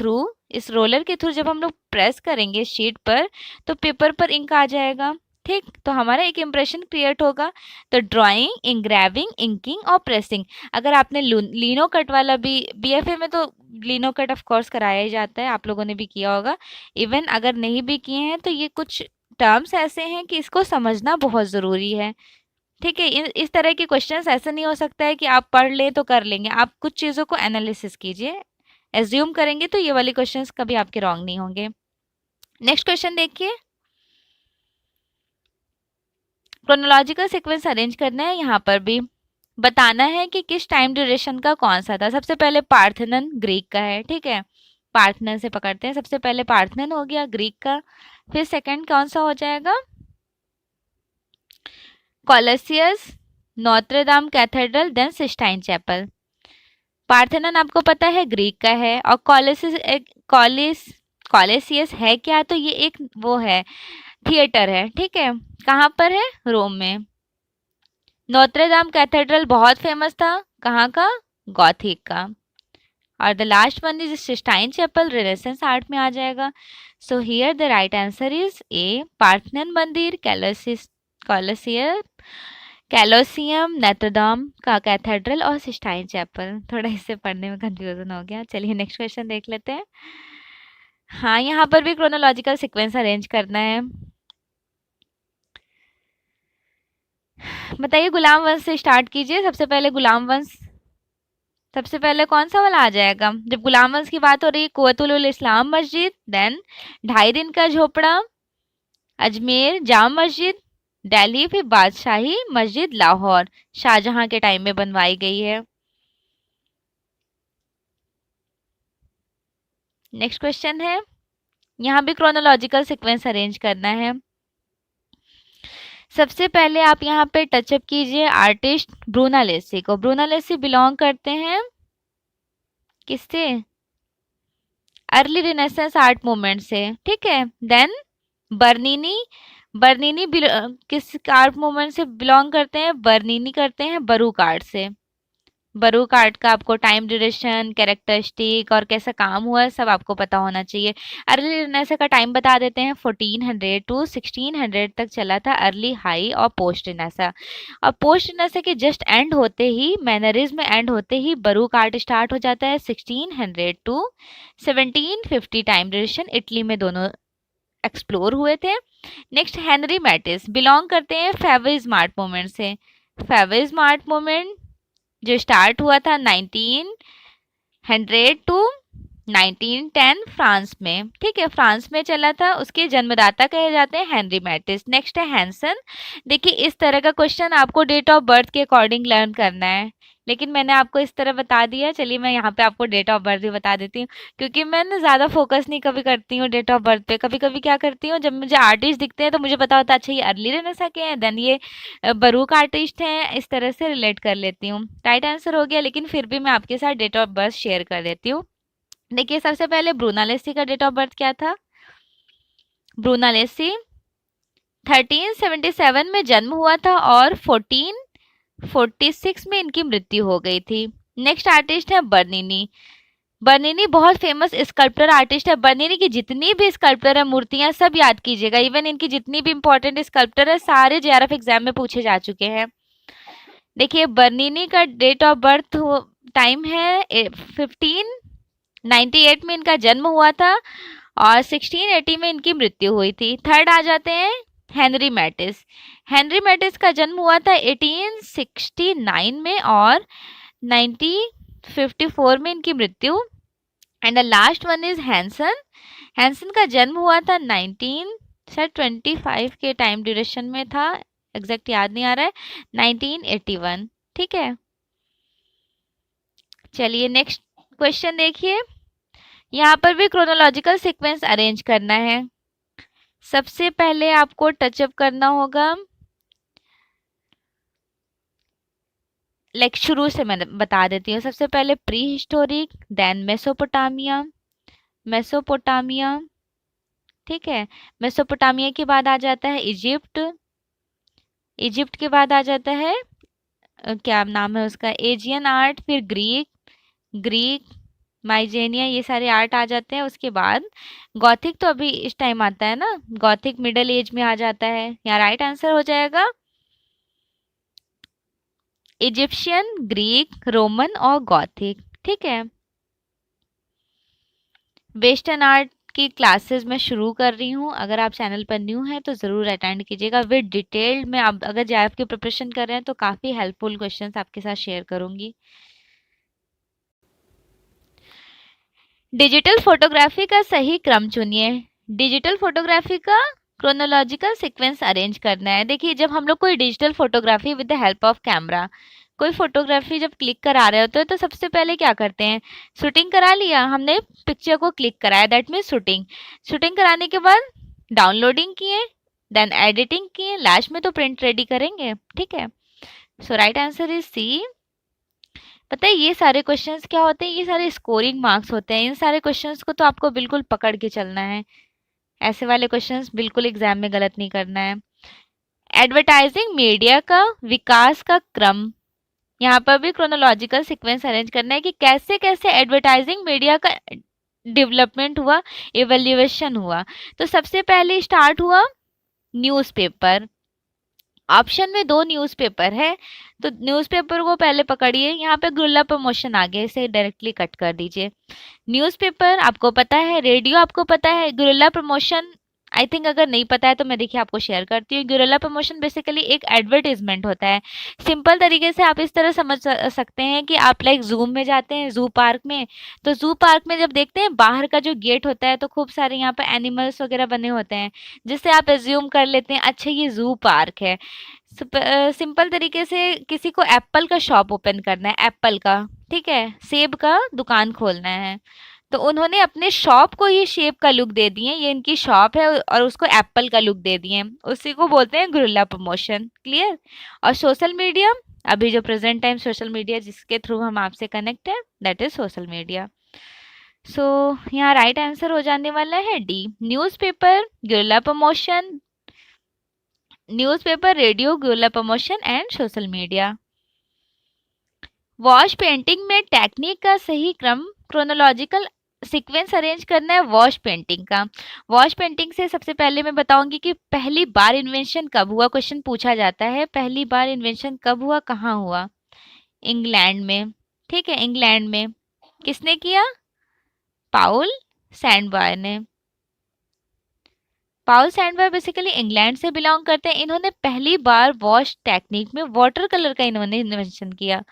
थ्रू जब हम लोग प्रेस करेंगे शीट पर तो पेपर पर इंक आ जाएगा, ठीक। तो हमारा एक इम्प्रेशन क्रिएट होगा। तो ड्राइंग, इंग्रेविंग, इंकिंग और प्रेसिंग। अगर आपने लिनो कट वाला भी, BFA में तो लिनो कट ऑफ कोर्स कराया ही जाता है, आप लोगों ने भी किया होगा। इवन अगर नहीं भी किए हैं तो ये कुछ टर्म्स ऐसे हैं कि इसको समझना बहुत ज़रूरी है, ठीक है। इस तरह के क्वेश्चंस ऐसा नहीं हो सकता है कि आप पढ़ लें तो कर लेंगे, आप कुछ चीज़ों को एनालिसिस कीजिए। एज्यूम करेंगे तो ये वाले क्वेश्चंस कभी आपके रॉन्ग नहीं होंगे। नेक्स्ट क्वेश्चन देखिए। क्रोनोलॉजिकल सीक्वेंस अरेंज करना है। यहाँ पर भी बताना है कि किस टाइम ड्यूरेशन का कौन सा था। सबसे पहले पार्थेनन ग्रीक का है, ठीक है, पार्थेनन से पकड़ते हैं। सबसे पहले पार्थेनन हो गया ग्रीक का, फिर सेकंड कौन सा हो जाएगा? Colosseum, Notre Dame cathedral, then Sistine Chapel. Parthenon आपको पता है ग्रीक का है और कोलोसियस है क्या? तो ये एक वो है थिएटर है, ठीक है, कहाँ पर है? रोम में। नोत्रे दाम कैथेड्रल बहुत फेमस था, कहाँ का? गॉथिक का। और the last one is Sistine Chapel, Renaissance art में आ जाएगा। So here the right answer is A, Parthenon मंदिर, कॉलोसियम, कैलोसियम, नेत्रदाम का कैथेड्रल और सिस्टाइन चैपल। थोड़ा इससे पढ़ने में कंफ्यूजन हो गया। चलिए नेक्स्ट क्वेश्चन देख लेते हैं। हाँ, यहाँ पर भी क्रोनोलॉजिकल सीक्वेंस अरेंज करना है। बताइए, गुलाम वंश से स्टार्ट कीजिए। सबसे पहले गुलाम वंश, सबसे पहले कौन सा वाला आ जाएगा? जब गुलाम वंश की बात हो रही है, कुव्वतुल इस्लाम मस्जिद, देन 2.5 दिन का झोपड़ा, अजमेर जाम मस्जिद, दिल्ली, फिर बादशाही मस्जिद लाहौर, शाहजहां के टाइम में बनवाई गई है। नेक्स्ट क्वेश्चन है, यहाँ भी क्रोनोलॉजिकल सीक्वेंस अरेंज करना है। सबसे पहले आप यहाँ पे टचअप कीजिए आर्टिस्ट ब्रूनालेसी को। ब्रूनालेसी बिलोंग करते हैं किससे? अर्ली रिनेसेंस आर्ट मूवमेंट से, ठीक है। देन बर्नीनी, बर्नीनी किस आर्ट मूवमेंट से बिलोंग करते हैं? बर्नीनी करते हैं बरूक आर्ट से। बरूक आर्ट का आपको टाइम ड्यूरेशन, कैरेक्टरिस्टिक और कैसा काम हुआ है सब आपको पता होना चाहिए। अर्ली रिनेसेंस का टाइम बता देते हैं, 1400 टू 1600 तक चला था अर्ली, हाई और पोस्ट रिनेसेंस। और पोस्ट रिनेसेंस के जस्ट एंड होते ही, मैनरिज्म एंड होते ही बरूक आर्ट स्टार्ट हो जाता है। 1600 टू 1750 टाइम ड्यूरेशन इटली में दोनों एक्सप्लोर हुए थे। नेक्स्ट हेनरी मैटिस बिलोंग करते हैं फेविज्म आर्ट मूवमेंट से। फेविज्म आर्ट मूवमेंट जो स्टार्ट हुआ था 1900 टू 1910 फ्रांस में, ठीक है, फ्रांस में चला था। उसके जन्मदाता कहे जाते हैं हेनरी मैटिस। नेक्स्ट है हैंसन। देखिए, इस तरह का क्वेश्चन आपको डेट ऑफ बर्थ के अकॉर्डिंग लर्न करना है, लेकिन मैंने आपको इस तरह बता दिया। चलिए मैं यहाँ पे आपको डेट ऑफ बर्थ भी बता देती हूँ, क्योंकि मैं ना ज़्यादा फोकस नहीं कभी करती हूँ डेट ऑफ बर्थ पे। कभी कभी क्या करती हूँ, जब मुझे आर्टिस्ट दिखते हैं तो मुझे पता होता है अच्छा ये अर्ली रेनेसां के हैं, देन ये बरूक आर्टिस्ट हैं, इस तरह से रिलेट कर लेती हूँ। राइट आंसर हो गया, लेकिन फिर भी मैं आपके साथ डेट ऑफ बर्थ शेयर कर देती हूँ। देखिए, सबसे पहले ब्रूनालेसी का डेट ऑफ बर्थ क्या था? ब्रूनालेसी 1377 में जन्म हुआ था और 1446 में इनकी मृत्यु हो गई थी। नेक्स्ट आर्टिस्ट है बर्नीनी। बर्नीनी बहुत फेमस स्कल्पटर आर्टिस्ट है। बर्नीनी की जितनी भी स्कल्पटर है, मूर्तियां, सब याद कीजिएगा। इवन इनकी जितनी भी इंपॉर्टेंट स्कल्पटर है सारे जेआरएफ एग्जाम में पूछे जा चुके हैं। देखिए, बर्नीनी का डेट ऑफ बर्थ टाइम है 1598 में इनका जन्म हुआ था और 1680 में इनकी मृत्यु हुई थी। थर्ड आ जाते हैं हेनरी मैटिस। हेनरी मैटिस का जन्म हुआ था 1869 में और 1954 में इनकी मृत्यु। And the last one is Hanson. Hanson का जन्म हुआ था 1925 के टाइम ड्यूरेशन में था, एग्जैक्ट याद नहीं आ रहा है, 1981, ठीक है। चलिए नेक्स्ट क्वेश्चन देखिए, यहाँ पर भी क्रोनोलॉजिकल सीक्वेंस अरेंज करना है। सबसे पहले आपको टचअप करना होगा, लाइक शुरू से मैं बता देती हूँ। सबसे पहले prehistoric, then Mesopotamia, Mesopotamia, ठीक है। मेसोपोटामिया के बाद आ जाता है इजिप्ट, इजिप्ट के बाद आ जाता है क्या नाम है उसका, एजियन आर्ट, फिर ग्रीक, ग्रीक माइजेनिया, ये सारे आर्ट आ जाते हैं। उसके बाद गॉथिक तो अभी इस टाइम आता है ना, गॉथिक मिडल एज में आ जाता है। यहाँ राइट आंसर हो जाएगा इजिप्शियन, ग्रीक, रोमन और गॉथिक, ठीक है। वेस्टर्न आर्ट की क्लासेस मैं शुरू कर रही हूँ, अगर आप चैनल पर न्यू हैं तो ज़रूर अटेंड कीजिएगा। विद डिटेल्ड में आप अगर जेआरएफ की प्रिपरेशन कर रहे हैं तो काफ़ी हेल्पफुल क्वेश्चंस आपके साथ शेयर करूँगी। डिजिटल फोटोग्राफी का सही क्रम चुनिए। डिजिटल फोटोग्राफी का क्रोनोलॉजिकल सीक्वेंस अरेंज करना है। देखिए, जब हम लोग कोई digital photography with the help of camera, कोई फोटोग्राफी जब क्लिक करा रहे होते हैं तो सबसे पहले क्या करते हैं, शूटिंग करा लिया हमने, पिक्चर को क्लिक कराया, दैट मीन्स शूटिंग। शूटिंग कराने के बाद डाउनलोडिंग किए, देन एडिटिंग किए, लास्ट में तो प्रिंट रेडी करेंगे, ठीक है। सो राइट आंसर इज सी। पता है ये सारे क्वेश्चंस क्या होते हैं, ये सारे स्कोरिंग मार्क्स होते हैं। इन सारे क्वेश्चंस को तो आपको बिल्कुल पकड़ के चलना है, ऐसे वाले क्वेश्चंस बिल्कुल एग्जाम में गलत नहीं करना है। एडवर्टाइजिंग मीडिया का विकास का क्रम, यहाँ पर भी क्रोनोलॉजिकल सीक्वेंस अरेंज करना है कि कैसे कैसे एडवर्टाइजिंग मीडिया का डेवलपमेंट हुआ, इवोल्यूशन हुआ। तो सबसे पहले स्टार्ट हुआ न्यूज़पेपर। ऑप्शन में दो न्यूज़पेपर है, तो न्यूज़पेपर को पहले पकड़िए। यहाँ पे गुरिल्ला प्रमोशन आ गया, इसे डायरेक्टली कट कर दीजिए। न्यूज़पेपर आपको पता है, रेडियो आपको पता है, गुरिल्ला प्रमोशन आई थिंक अगर नहीं पता है तो मैं देखिए आपको शेयर करती हूँ। गुरिल्ला प्रमोशन बेसिकली एक एडवर्टाइजमेंट होता है। सिंपल तरीके से आप इस तरह समझ सकते हैं कि आप लाइक जू में जाते हैं, जू पार्क में, तो जू पार्क में जब देखते हैं बाहर का जो गेट होता है तो खूब सारे यहाँ पे एनिमल्स वगैरह बने होते हैं, जिससे आप एज्यूम कर लेते हैं अच्छा ये जू पार्क है। सिंपल तरीके से किसी को एप्पल का शॉप ओपन करना है, एप्पल का, ठीक है, सेब का दुकान खोलना है, तो उन्होंने अपने शॉप को ही शेप का लुक दे दिए, ये इनकी शॉप है और उसको एप्पल का लुक दे दिए, उसी को बोलते हैं गुरिल्ला प्रमोशन। क्लियर। और सोशल मीडिया, अभी जो प्रेजेंट टाइम सोशल मीडिया जिसके थ्रू हम आपसे कनेक्ट है, दैट इज सोशल मीडिया। सो यहाँ राइट आंसर हो जाने वाला है D, newspaper, guerrilla promotion, newspaper, radio, guerrilla promotion and social media. Wash painting में टेक्निक का सही क्रम, क्रोनोलॉजिकल सीक्वेंस अरेंज करना है वॉश पेंटिंग का। वॉश पेंटिंग से सबसे पहले मैं बताऊंगी कि पहली बार इन्वेंशन कब हुआ, क्वेश्चन पूछा जाता है पहली बार इन्वेंशन कब हुआ, कहाँ हुआ, इंग्लैंड में, ठीक है, इंग्लैंड में। किसने किया, पाउल सैंडबॉय ने। पाउल सैंडबॉय बेसिकली इंग्लैंड से बिलोंग करते हैं। इन्होंने पहली बार वॉश टेक्निक में वाटर कलर का इन्होंने इन्वेंशन किया,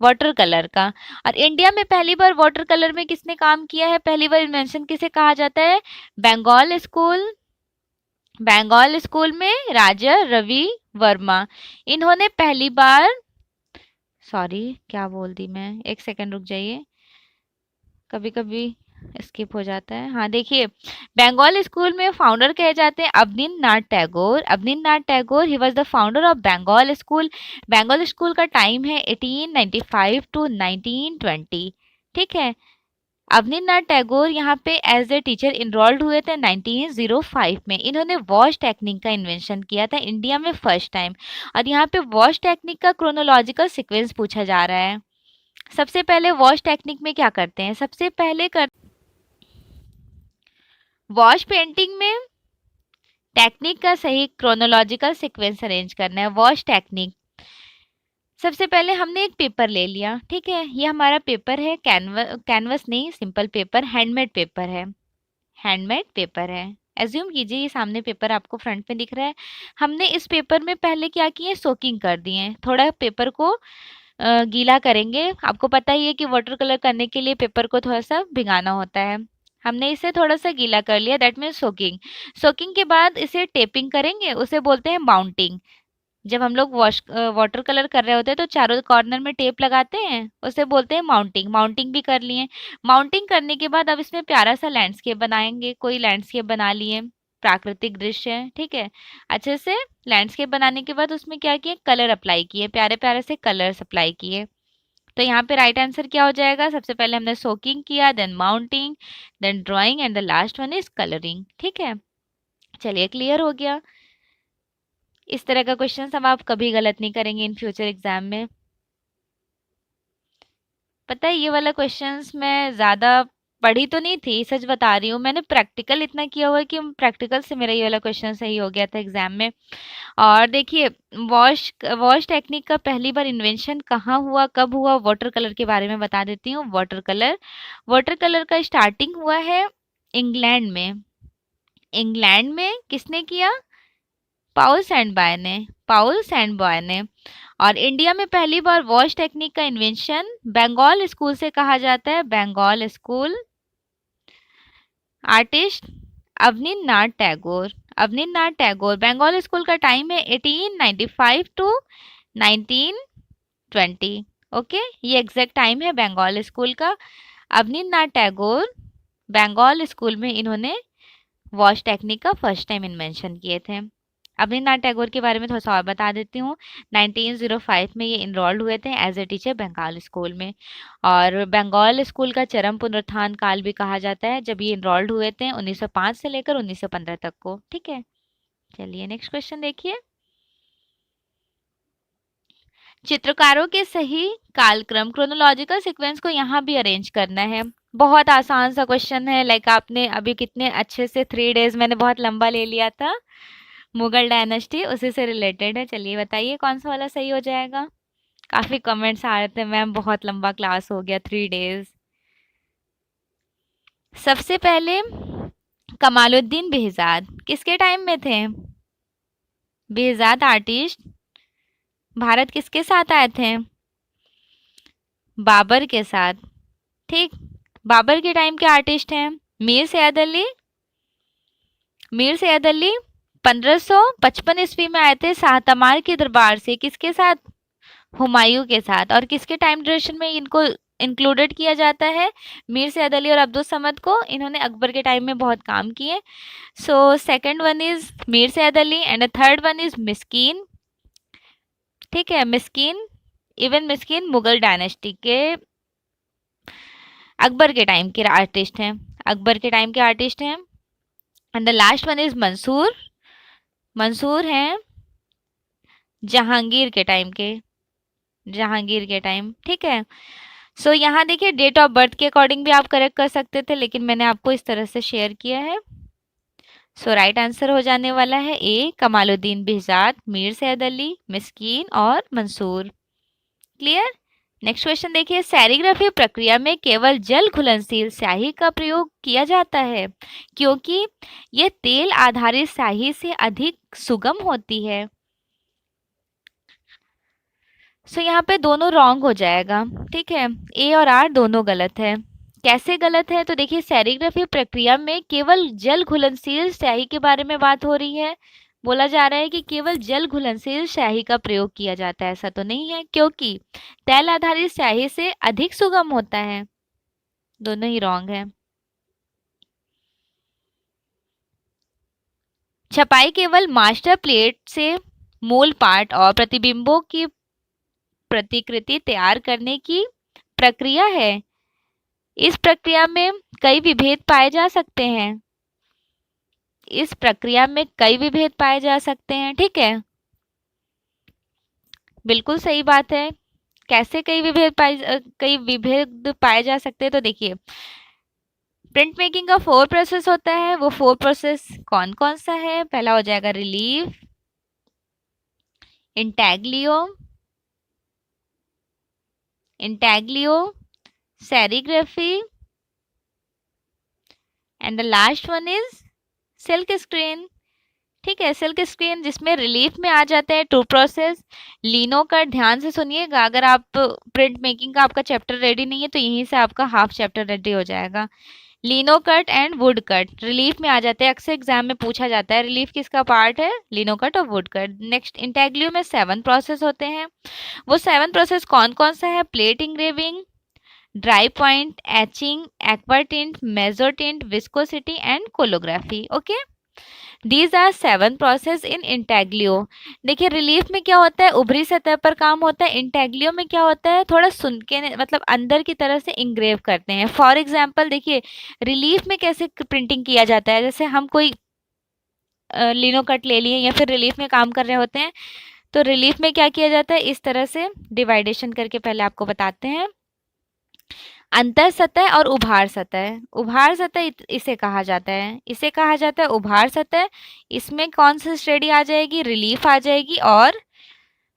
वाटर कलर का। और इंडिया में पहली बार वाटर कलर में किसने काम किया है, पहली बार इन्वेंशन किसे कहा जाता है, बंगाल स्कूल, बंगाल स्कूल में राजा रवि वर्मा, इन्होंने पहली बार, सॉरी क्या बोल दी मैं, एक सेकंड रुक जाइए, कभी कभी स्किप हो जाता है। हाँ देखिए, बंगाल स्कूल में फाउंडर कहे जाते हैं अवनींद्रनाथ टैगोर। अवनींद्रनाथ टैगोर ही was the founder of Bengal school. Bengal school का टाइम है 1895 टू 1920, ठीक है। अवनींद्रनाथ टैगोर यहाँ पे एज ए टीचर इनरोल्ड हुए थे 1905 में। इन्होंने वॉश टेक्निक का इन्वेंशन किया था इंडिया में फर्स्ट टाइम। और यहाँ पे वॉश टेक्निक का क्रोनोलॉजिकल सीक्वेंस पूछा जा रहा है। सबसे पहले वॉश टेक्निक में क्या करते हैं, सबसे पहले वॉश पेंटिंग में टेक्निक का सही क्रोनोलॉजिकल सीक्वेंस अरेंज करना है। वॉश टेक्निक, सबसे पहले हमने एक पेपर ले लिया, ठीक है, ये हमारा पेपर है, कैनवस नहीं, सिंपल पेपर, हैंडमेड पेपर है, हैंडमेड पेपर है। एज्यूम कीजिए ये सामने पेपर आपको फ्रंट में दिख रहा है। हमने इस पेपर में पहले क्या किए, सोकिंग कर दिए, थोड़ा पेपर को गीला करेंगे। आपको पता ही है कि वाटर कलर करने के लिए पेपर को थोड़ा सा भिगाना होता है। हमने इसे थोड़ा सा गीला कर लिया, दैट मीन्स सोकिंग। सोकिंग के बाद इसे टेपिंग करेंगे, उसे बोलते हैं माउंटिंग। जब हम लोग वाटर कलर कर रहे होते हैं तो चारों कॉर्नर में टेप लगाते हैं, उसे बोलते हैं माउंटिंग। माउंटिंग भी कर लिए। माउंटिंग करने के बाद अब इसमें प्यारा सा लैंडस्केप बनाएंगे, कोई लैंडस्केप बना लिए, प्राकृतिक दृश्य है, ठीक है। अच्छे से लैंडस्केप बनाने के बाद उसमें क्या किए, कलर अप्लाई किए, प्यारे प्यारे से कलर्स अप्लाई किए। तो यहाँ पे राइट आंसर क्या हो जाएगा, सबसे पहले हमने सोकिंग किया, then mounting, then drawing and the last one is colouring, ठीक है। चलिए क्लियर हो गया। इस तरह का क्वेश्चन अब आप कभी गलत नहीं करेंगे इन फ्यूचर एग्जाम में। पता है ये वाला क्वेश्चंस मैं ज़्यादा पढ़ी तो नहीं थी, सच बता रही हूँ, मैंने प्रैक्टिकल इतना किया हुआ है कि प्रैक्टिकल से मेरा ये वाला क्वेश्चन सही हो गया था एग्जाम में। और देखिए, वॉश वॉश टेक्निक का पहली बार इन्वेंशन कहाँ हुआ, कब हुआ, वाटर कलर के बारे में बता देती हूँ। वाटर कलर का स्टार्टिंग हुआ है इंग्लैंड में। इंग्लैंड में किसने किया, पाउल सैंडबॉय ने, पाउल सैंडबॉय ने। और इंडिया में पहली बार वॉश टेक्निक का इन्वेंशन बंगाल स्कूल से कहा जाता है, Bengal school. Artist Abanindranath Tagore, Abanindranath Tagore. Bengal school का टाइम है 1895 टू 1920, ओके, ये एग्जैक्ट टाइम है बंगाल स्कूल का। अवनींद्रनाथ टैगोर बंगाल स्कूल में इन्होंने वॉश टेक्निक का फर्स्ट टाइम इन्वेंशन किए थे। अवनींद्रनाथ टैगोर के बारे में थोड़ा सा और बता देती हूँ। 1905 में ये इनरोल्ड हुए थे as a teacher Bengal school में। और बंगाल स्कूल का चरम पुनरुत्थान काल भी कहा जाता है, जब ये इनरोल्ड हुए थे 1905 से लेकर 1915 तक को, ठीक है। चलिए नेक्स्ट क्वेश्चन देखिए। चित्रकारों के सही कालक्रम क्रोनोलॉजिकल सीक्वेंस को यहाँ भी अरेंज करना है। बहुत आसान सा क्वेश्चन है, लाइक आपने अभी कितने अच्छे से 3 डेज मैंने बहुत लंबा ले लिया था, मुगल डायनेस्टी उसी से रिलेटेड है। चलिए बताइए कौन सा वाला सही हो जाएगा। काफी कमेंट्स आ रहे थे मैम बहुत लंबा क्लास हो गया 3 डेज। सबसे पहले कमालुद्दीन बेहजाद किसके टाइम में थे? बेहजाद आर्टिस्ट भारत किसके साथ आए थे? बाबर के साथ। ठीक, बाबर के टाइम के आर्टिस्ट हैं मीर सैयद अली। मीर सैयद अली 1555 ईस्वी में आए थे शाहतमार के दरबार से, किसके साथ? हुमायूं के साथ। और किसके टाइम ड्यूरेशन में इनको इंक्लूडेड किया जाता है? मीर सैयद अली और अब्दुल समद को, इन्होंने अकबर के टाइम में बहुत काम किए। So second one is Mir Sayyid Ali and third one is Miskin. ठीक है, मिस्कीन, इवन मिस्कीन मुगल डायनेस्टी के अकबर के टाइम के आर्टिस्ट हैं, अकबर के टाइम के आर्टिस्ट हैं। And the last one is Mansur. Mansur हैं जहांगीर के टाइम के, जहांगीर के टाइम। ठीक है, सो यहाँ देखिए डेट ऑफ बर्थ के अकॉर्डिंग भी आप करेक्ट कर सकते थे, लेकिन मैंने आपको इस तरह से शेयर किया है। सो राइट आंसर हो जाने वाला है ए, कमालुद्दीन बेहजाद, मीर सैयद अली, मिस्कीन और मंसूर। क्लियर। नेक्स्ट क्वेश्चन देखिए, सेरिग्राफी प्रक्रिया में केवल जल घुलनशील स्याही का प्रयोग किया जाता है क्योंकि यह तेल आधारित स्याही से अधिक सुगम होती है। सो यहाँ पे दोनों रॉन्ग हो जाएगा। ठीक है, ए और आर दोनों गलत है। कैसे गलत है? तो देखिए सेरिग्राफी प्रक्रिया में केवल जल घुलनशील स्याही के बारे में बात हो रही है। बोला जा रहा है कि केवल जल घुलनशील स्याही का प्रयोग किया जाता है, ऐसा तो नहीं है, क्योंकि तेल आधारित स्याही से अधिक सुगम होता है। दोनों ही रॉन्ग है। छपाई केवल मास्टर प्लेट से मूल पाठ और प्रतिबिंबों की प्रतिकृति तैयार करने की प्रक्रिया है। इस प्रक्रिया में कई विभेद पाए जा सकते हैं। इस प्रक्रिया में कई विभेद पाए जा सकते हैं। ठीक है, बिल्कुल सही बात है। कैसे कई विभेद पाए जा सकते हैं? तो देखिए प्रिंट मेकिंग का 4 प्रोसेस होता है, वो 4 प्रोसेस कौन कौन सा है? पहला हो जाएगा relief, intaglio, serigraphy and the last one is silk screen. ठीक है, सिल्क स्क्रीन जिसमें रिलीफ में आ जाते हैं 2 प्रोसेस। लीनो कट, ध्यान से सुनिएगा, अगर आप प्रिंट मेकिंग का आपका चैप्टर रेडी नहीं है तो यहीं से आपका हाफ चैप्टर रेडी हो जाएगा। Lino cut and wood cut relief में आ जाते हैं, अक्सर एग्जाम में पूछा जाता है रिलीफ किसका पार्ट है? लीनो कट और वुड कट। नेक्स्ट इंटेग्लियो में 7 प्रोसेस होते हैं। वो 7 प्रोसेस कौन कौन सा है? Plate engraving, dry point, etching, aquatint, mezzotint, viscosity and collagraphy. Okay, these are 7 process in intaglio. देखिए रिलीफ में क्या होता है? उभरी सतह पर काम होता है। इंटेग्लियो में क्या होता है? थोड़ा सुन के मतलब अंदर की तरह से इंग्रेव करते हैं। फॉर एग्जाम्पल देखिए रिलीफ में कैसे प्रिंटिंग किया जाता है, जैसे हम कोई लिनो कट ले लिए या फिर रिलीफ में काम कर रहे होते हैं, तो रिलीफ में क्या किया जाता है? इस तरह से डिवाइडेशन करके पहले आपको बताते हैं। अंतर सतह और उभार सतह। उभार सतह इसे कहा जाता है, इसे कहा जाता है उभार सतह। इसमें कौन सी श्रेणी आ जाएगी? रिलीफ आ जाएगी और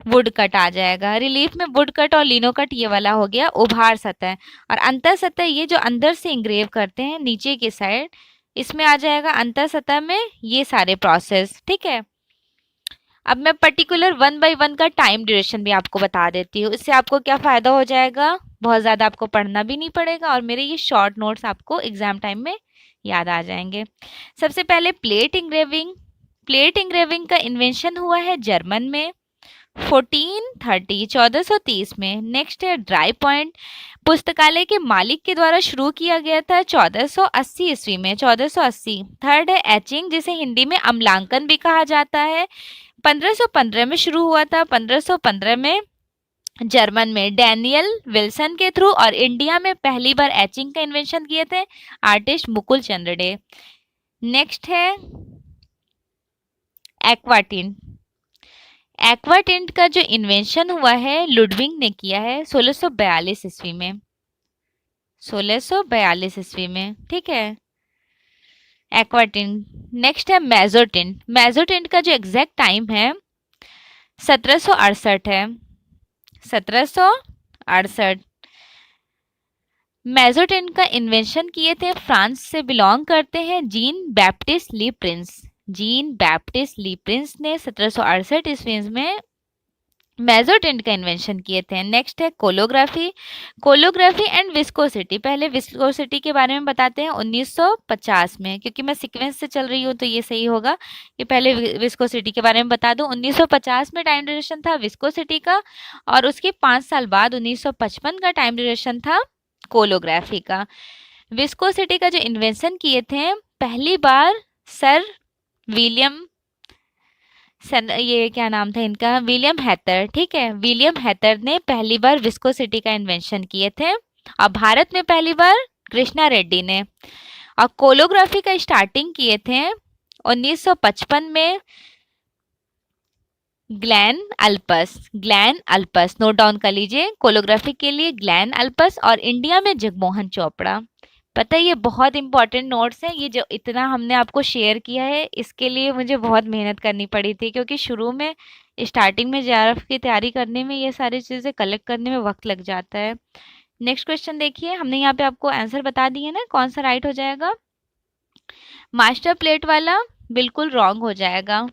वुड कट आ जाएगा। रिलीफ में वुड कट और लिनो कट ये वाला हो गया उभार सतह। और अंतर सतह ये जो अंदर से इंग्रेव करते हैं नीचे की साइड, इसमें आ जाएगा अंतर सतह में ये सारे प्रोसेस। ठीक है, अब मैं पर्टिकुलर 1 बाय 1 का टाइम ड्यूरेशन भी आपको बता देती हूँ। इससे आपको क्या फ़ायदा हो जाएगा? बहुत ज़्यादा आपको पढ़ना भी नहीं पड़ेगा और मेरे ये शॉर्ट नोट्स आपको एग्जाम टाइम में याद आ जाएंगे। सबसे पहले प्लेट इंग्रेविंग। प्लेट इंग्रेविंग का इन्वेंशन हुआ है जर्मन में 1430 में। नेक्स्ट है ड्राई पॉइंट, पुस्तकालय के मालिक के द्वारा शुरू किया गया था 1480 ईस्वी में, 1480। थर्ड है एचिंग, जिसे हिंदी में अम्लांकन भी कहा जाता है, 1515 में शुरू हुआ था। 1515 में जर्मन में डैनियल विल्सन के थ्रू, और इंडिया में पहली बार एचिंग का इन्वेंशन किए थे आर्टिस्ट मुकुल चंद्र डे। नेक्स्ट है एक्वाटिंट। एक्वा टिंट का जो इन्वेंशन हुआ है लुडविग ने किया है 1642 ईस्वी में, 1642 ईस्वी में, ठीक है। Aqua tint. नेक्स्ट है मेसोटिंट। मेसोटिंट का जो एग्जैक्ट टाइम है 1768 है, 1768। मेसोटिंट का इन्वेंशन किए थे, फ्रांस से बिलोंग करते हैं, जीन बैप्टिस्ट ली प्रिंस। जीन बैप्टिस्ट ली प्रिंस ने 1768 ईस्वी में मेसोटिंट का इन्वेंशन किए थे। नेक्स्ट है कोलोग्राफी। कोलोग्राफी एंड विस्कोसिटी। पहले विस्कोसिटी के बारे में बताते हैं 1950 में, क्योंकि मैं सीक्वेंस से चल रही हूँ तो ये सही होगा कि पहले विस्कोसिटी के बारे में बता दूं। 1950 में टाइम ड्यूरेशन था विस्कोसिटी का, और उसके 5 साल बाद 1955 का टाइम ड्यूरेशन था कोलोग्राफी का। विस्कोसिटी का जो इन्वेंशन किए थे पहली बार सर विलियम, ये क्या नाम था इनका, विलियम हैथर, ठीक है। विलियम हैथर ने पहली बार विस्कोसिटी का इन्वेंशन किए थे, और भारत में पहली बार कृष्णा रेड्डी ने। और कोलोग्राफी का स्टार्टिंग किए थे 1955 में Glenn Alps. Glenn Alps note down कर लीजिए कोलोग्राफी के लिए, ग्लेन अल्पस। और इंडिया में जगमोहन चोपड़ा। पता है ये बहुत इंपॉर्टेंट नोट्स हैं, ये जो इतना हमने आपको शेयर किया है इसके लिए मुझे बहुत मेहनत करनी पड़ी थी, क्योंकि शुरू में स्टार्टिंग में जेआरएफ की तैयारी करने में ये सारी चीज़ें कलेक्ट करने में वक्त लग जाता है। नेक्स्ट क्वेश्चन देखिए, हमने यहाँ पे आपको आंसर बता दिए ना, कौन सा राइट हो जाएगा। मास्टर प्लेट वाला बिल्कुल रॉन्ग हो जाएगा।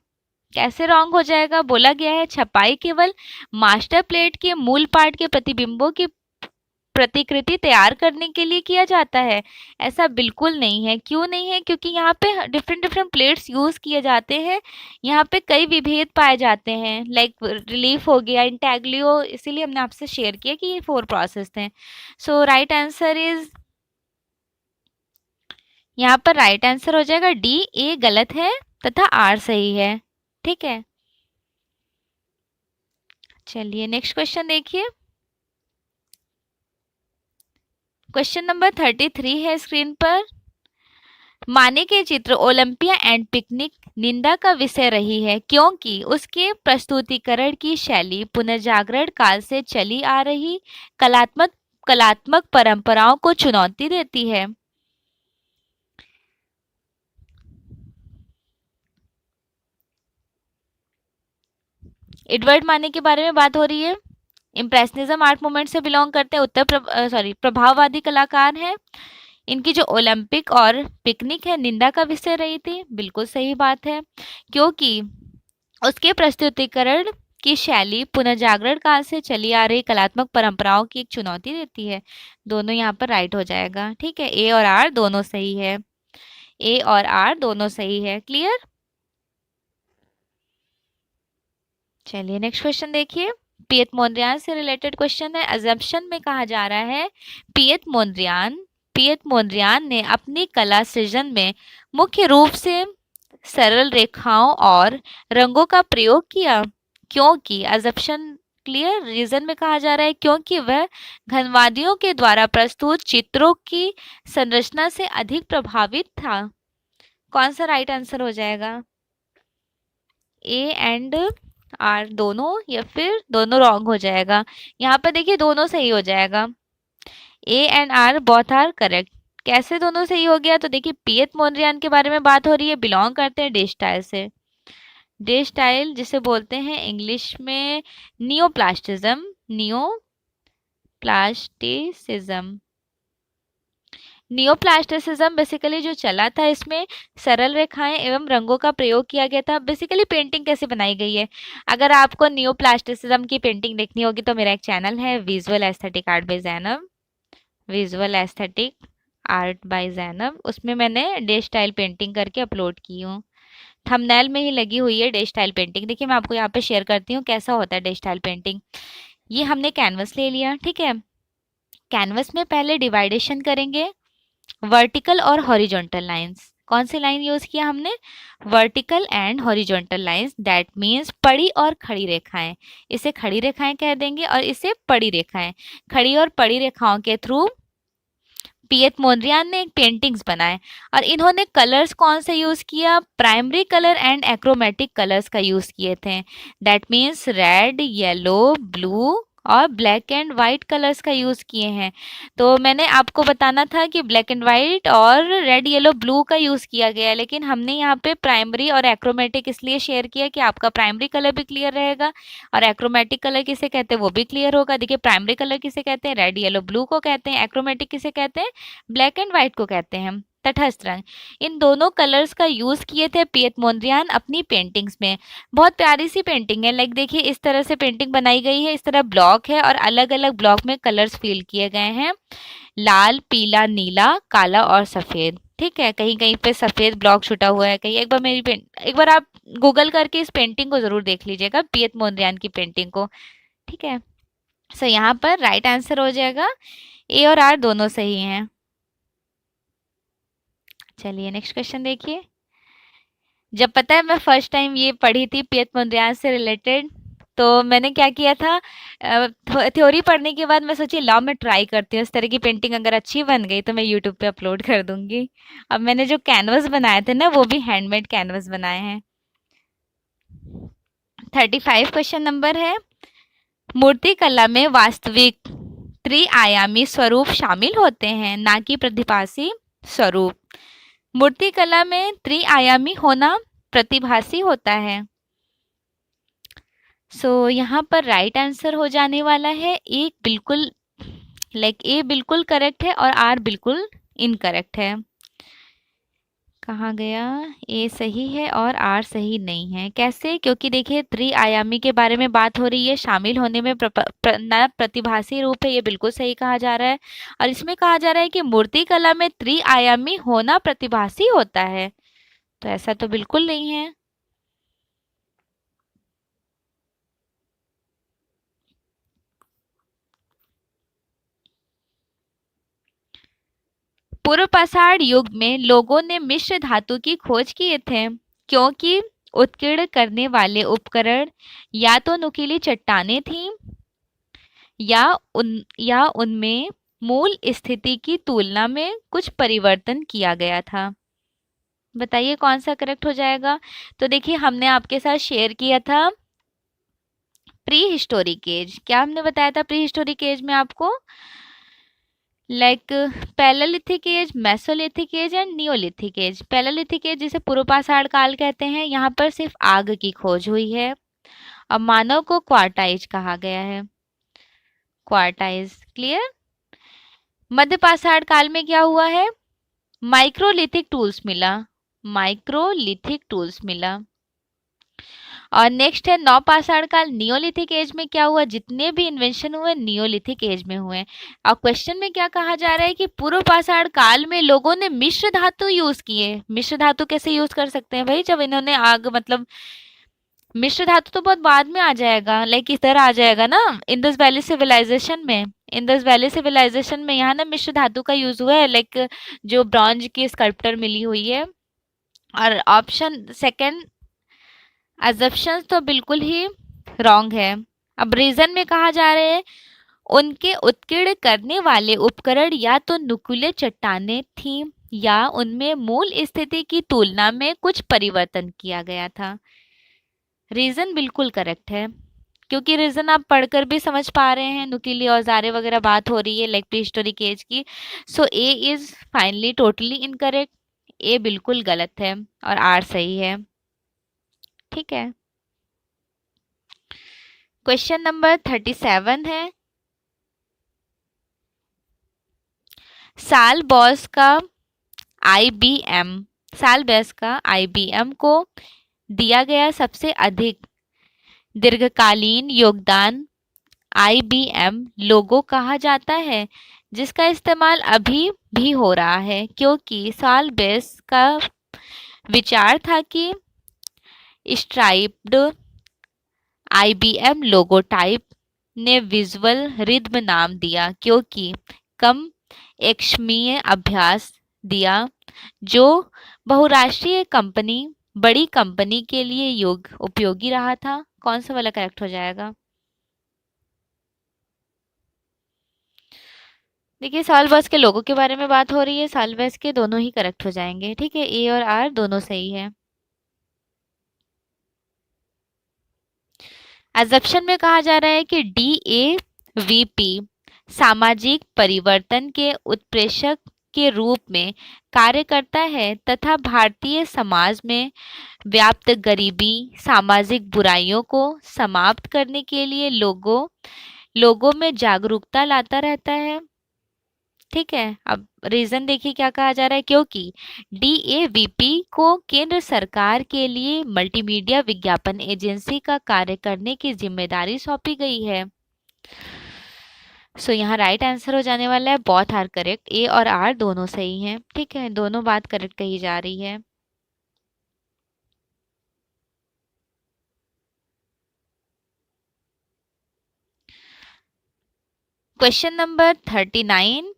कैसे रॉन्ग हो जाएगा, बोला गया है छपाई केवल मास्टर प्लेट के मूल पार्ट के प्रतिबिंबों की प्रतिकृति तैयार करने के लिए किया जाता है। ऐसा बिल्कुल नहीं है। क्यों नहीं है, क्योंकि यहाँ पे डिफरेंट डिफरेंट प्लेट्स यूज किए जाते हैं, यहाँ पे कई विभेद पाए जाते हैं, लाइक रिलीफ हो गया, इंटैग्लियो, इसीलिए हमने आपसे शेयर किया कि ये 4 प्रोसेस थे। सो राइट आंसर इज, यहाँ पर राइट आंसर हो जाएगा डी, ए गलत है तथा आर सही है, ठीक है। चलिए नेक्स्ट क्वेश्चन देखिए, क्वेश्चन नंबर 33 है स्क्रीन पर। माने के चित्र ओलंपिया एंड पिकनिक निंदा का विषय रही है क्योंकि उसके प्रस्तुतिकरण की शैली पुनर्जागरण काल से चली आ रही कलात्मक परंपराओं को चुनौती देती है। एडवर्ड माने के बारे में बात हो रही है। इम्प्रेशनिज्म आर्ट मूवमेंट से बिलोंग करते हैं, प्रभाववादी कलाकार हैं। इनकी जो ओलंपिक और पिकनिक है निंदा का विषय रही थी, बिल्कुल सही बात है, क्योंकि उसके प्रस्तुतिकरण की शैली पुनर्जागरण काल से चली आ रही कलात्मक परंपराओं की एक चुनौती देती है। दोनों यहाँ पर राइट हो जाएगा, ठीक है। ए और आर दोनों सही है, ए और आर दोनों सही है। क्लियर। चलिए नेक्स्ट क्वेश्चन देखिए, पियत मोन्द्रियान से रिलेटेड क्वेश्चन है। अजम्पशन में कहा जा रहा है पियत मोन्द्रियान ने अपनी कला सृजन में मुख्य रूप से सरल रेखाओं और रंगों का प्रयोग किया, क्योंकि अजम्पशन क्लियर, रीजन में कहा जा रहा है क्योंकि वह घनवादियों के द्वारा प्रस्तुत चित्रों की संरचना से अधिक प्रभावित था। कौन सा राइट आंसर हो जाएगा, ए एंड आर दोनों, या फिर दोनों रॉन्ग हो जाएगा। यहाँ पर देखिए दोनों सही हो जाएगा, A and R both are correct. कैसे दोनों सही हो गया, तो देखिए पियत मोन्द्रियान के बारे में बात हो रही है, बिलोंग करते हैं डे स्टाइल से। डे स्टाइल जिसे बोलते हैं इंग्लिश में नियोप्लास्टिज्म, नियोप्लास्टिसिज्म। नियोप्लास्टिसिज्म बेसिकली जो चला था, इसमें सरल रेखाएं एवं रंगों का प्रयोग किया गया था। बेसिकली पेंटिंग कैसे बनाई गई है, अगर आपको नियोप्लास्टिसिज्म की पेंटिंग देखनी होगी तो मेरा एक चैनल है visual aesthetic art bye Zainab, visual aesthetic art bye Zainab, उसमें मैंने डे स्टाइल पेंटिंग करके अपलोड की हूँ। थंबनेल में ही लगी हुई है डे स्टाइल पेंटिंग। देखिए मैं आपको यहाँ पे शेयर करती हूँ कैसा होता है डे स्टाइल पेंटिंग। ये हमने कैनवस ले लिया, ठीक है। कैनवस में पहले डिवाइडेशन करेंगे, वर्टिकल और हॉरिजॉन्टल लाइंस। कौन सी लाइन यूज किया हमने, vertical and horizontal lines, that means पड़ी और खड़ी रेखाएं। इसे खड़ी रेखाएं कह देंगे और इसे पड़ी रेखाएं। खड़ी और पड़ी रेखाओं के थ्रू पियत मोंद्रियान ने एक पेंटिंग्स बनाए और इन्होंने कलर्स कौन से यूज किया, primary colour and achromatic colours का यूज किए थे। That means red, yellow, blue और ब्लैक एंड वाइट कलर्स का यूज किए हैं। तो मैंने आपको बताना था कि ब्लैक एंड वाइट और रेड, येलो, ब्लू का यूज किया गया है, लेकिन हमने यहाँ पे प्राइमरी और एक्रोमेटिक इसलिए शेयर किया कि आपका प्राइमरी कलर भी क्लियर रहेगा और एक्रोमेटिक कलर किसे कहते हैं वो भी क्लियर होगा। देखिए प्राइमरी कलर किसे कहते हैं, रेड, येलो, ब्लू को कहते हैं। एक्रोमेटिक किसे कहते हैं, ब्लैक एंड व्हाइट को कहते हैं, तटस्थ रंग। इन दोनों कलर्स का यूज किए थे पियत मोंद्रियान अपनी पेंटिंग्स में। बहुत प्यारी सी पेंटिंग है, लाइक देखिए इस तरह से पेंटिंग बनाई गई है, इस तरह ब्लॉक है और अलग अलग ब्लॉक में कलर्स फिल किए गए हैं, लाल, पीला, नीला, काला और सफेद। ठीक है, कहीं कहीं पे सफेद ब्लॉक छुटा हुआ है कहीं। एक बार आप गूगल करके इस पेंटिंग को जरूर देख लीजिएगा, पियत मोंद्रियान की पेंटिंग को। ठीक है, सो यहाँ पर राइट आंसर हो जाएगा, ए और आर दोनों सही हैं। चलिए नेक्स्ट क्वेश्चन देखिए। जब पता है मैं फर्स्ट टाइम ये पढ़ी थी पियत मोंद्रियान से रिलेटेड, तो मैंने क्या किया था, थ्योरी पढ़ने के बाद मैं सोची लाओ मैं ट्राई करती हूँ, इस तरह की पेंटिंग अगर अच्छी बन गई तो मैं यूट्यूब पे अपलोड कर दूंगी। अब मैंने जो कैनवस बनाए थे ना वो भी हैंडमेड कैनवस बनाए हैं। 35 क्वेश्चन नंबर है, मूर्ति कला में वास्तविक त्रिआयामी स्वरूप शामिल होते हैं, ना कि प्रतिभासी स्वरूप। मूर्ति कला में त्रिआयामी होना प्रतिभासी होता है। यहाँ पर राइट आंसर हो जाने वाला है एक बिल्कुल, ए बिल्कुल करेक्ट है और आर बिल्कुल इनकरेक्ट है। कहाँ गया, ए सही है और आर सही नहीं है। कैसे, क्योंकि देखिए त्रिआयामी के बारे में बात हो रही है, शामिल होने में प्रतिभासी रूप है, ये बिल्कुल सही कहा जा रहा है। और इसमें कहा जा रहा है कि मूर्ति कला में त्रिआयामी होना प्रतिभासी होता है, तो ऐसा तो बिल्कुल नहीं है। पूर्व पाषाण युग में लोगों ने मिश्र धातु की खोज किए थे, क्योंकि उत्कीर्ण करने वाले उपकरण या तो नुकीली चट्टानें थीं या उनमें मूल स्थिति की तुलना में कुछ परिवर्तन किया गया था। बताइए कौन सा करेक्ट हो जाएगा। तो देखिए हमने आपके साथ शेयर किया था प्री हिस्टोरिक एज। क्या हमने बताया था प्री हिस्टोरिक एज में आपको, Palaeolithic age, Mesolithic age and Neolithic age. Palaeolithic age जिसे पूर्व पाषाण काल कहते हैं, यहाँ पर सिर्फ आग की खोज हुई है। अब मानव को क्वार्टाइज कहा गया है, क्वार्टाइज क्लियर। मध्य पाषाण काल में क्या हुआ है, माइक्रोलिथिक टूल्स मिला, माइक्रोलिथिक टूल्स मिला। और नेक्स्ट है नौ पाषाण काल, नियोलिथिक एज में क्या हुआ, जितने भी इन्वेंशन हुए नियोलिथिक एज में हुए। और क्वेश्चन में क्या कहा जा रहा है कि पूर्व पाषाण काल में लोगों ने मिश्र धातु यूज किए। मिश्र धातु कैसे यूज कर सकते हैं भाई, जब इन्होंने आग मतलब मिश्र धातु तो बहुत बाद में आ जाएगा, लाइक इस तरह आ जाएगा ना इंडस वैली सिविलाइजेशन में। इंडस वैली सिविलाइजेशन में यहाँ ना मिश्र धातु का यूज हुआ है, लाइक जो ब्रॉन्ज की स्कल्पटर मिली हुई है। और ऑप्शन सेकंड अजप्शंस तो बिल्कुल ही रॉन्ग है। अब रीजन में कहा जा रहा है उनके उत्कीर्ण करने वाले उपकरण या तो नुकीले चट्टानें थीं या उनमें मूल स्थिति की तुलना में कुछ परिवर्तन किया गया था। रीजन बिल्कुल करेक्ट है, क्योंकि रीजन आप पढ़कर भी समझ पा रहे हैं, नुकीली औजारें वगैरह बात हो रही है लाइक प्री हिस्टोरिक एज की। सो ए इज फाइनली टोटली इनकरेक्ट, ए बिल्कुल गलत है और आर सही है। ठीक है, क्वेश्चन नंबर 37 है, साल बॉस का आईबीएम, साल बॉस का आईबीएम को दिया गया सबसे अधिक दीर्घकालीन योगदान आईबीएम लोगो कहा जाता है, जिसका इस्तेमाल अभी भी हो रहा है, क्योंकि साल बेस का विचार था कि स्ट्राइप्ड आईबीएम लोगो टाइप ने विजुअल रिद्म नाम दिया, क्योंकि कम एकश्मीय अभ्यास दिया, जो बहुराष्ट्रीय कंपनी बड़ी कंपनी के लिए उपयोगी रहा था। कौन सा वाला करेक्ट हो जाएगा। देखिए साल बस के लोगों के बारे में बात हो रही है, साल बस के दोनों ही करेक्ट हो जाएंगे। ठीक है, ए और आर दोनों सही है। एजप्शन में कहा जा रहा है कि DAVP सामाजिक परिवर्तन के उत्प्रेरक के रूप में कार्य करता है तथा भारतीय समाज में व्याप्त गरीबी, सामाजिक बुराइयों को समाप्त करने के लिए लोगों लोगों में जागरूकता लाता रहता है। ठीक है, अब रीजन देखिए क्या कहा जा रहा है, क्योंकि DAVP को केंद्र सरकार के लिए मल्टीमीडिया विज्ञापन एजेंसी का कार्य करने की जिम्मेदारी सौंपी गई है। सो यहाँ राइट आंसर हो जाने वाला है बोथ आर करेक्ट, ए और आर दोनों सही हैं। ठीक है, दोनों बात करेक्ट कही जा रही है। क्वेश्चन नंबर 39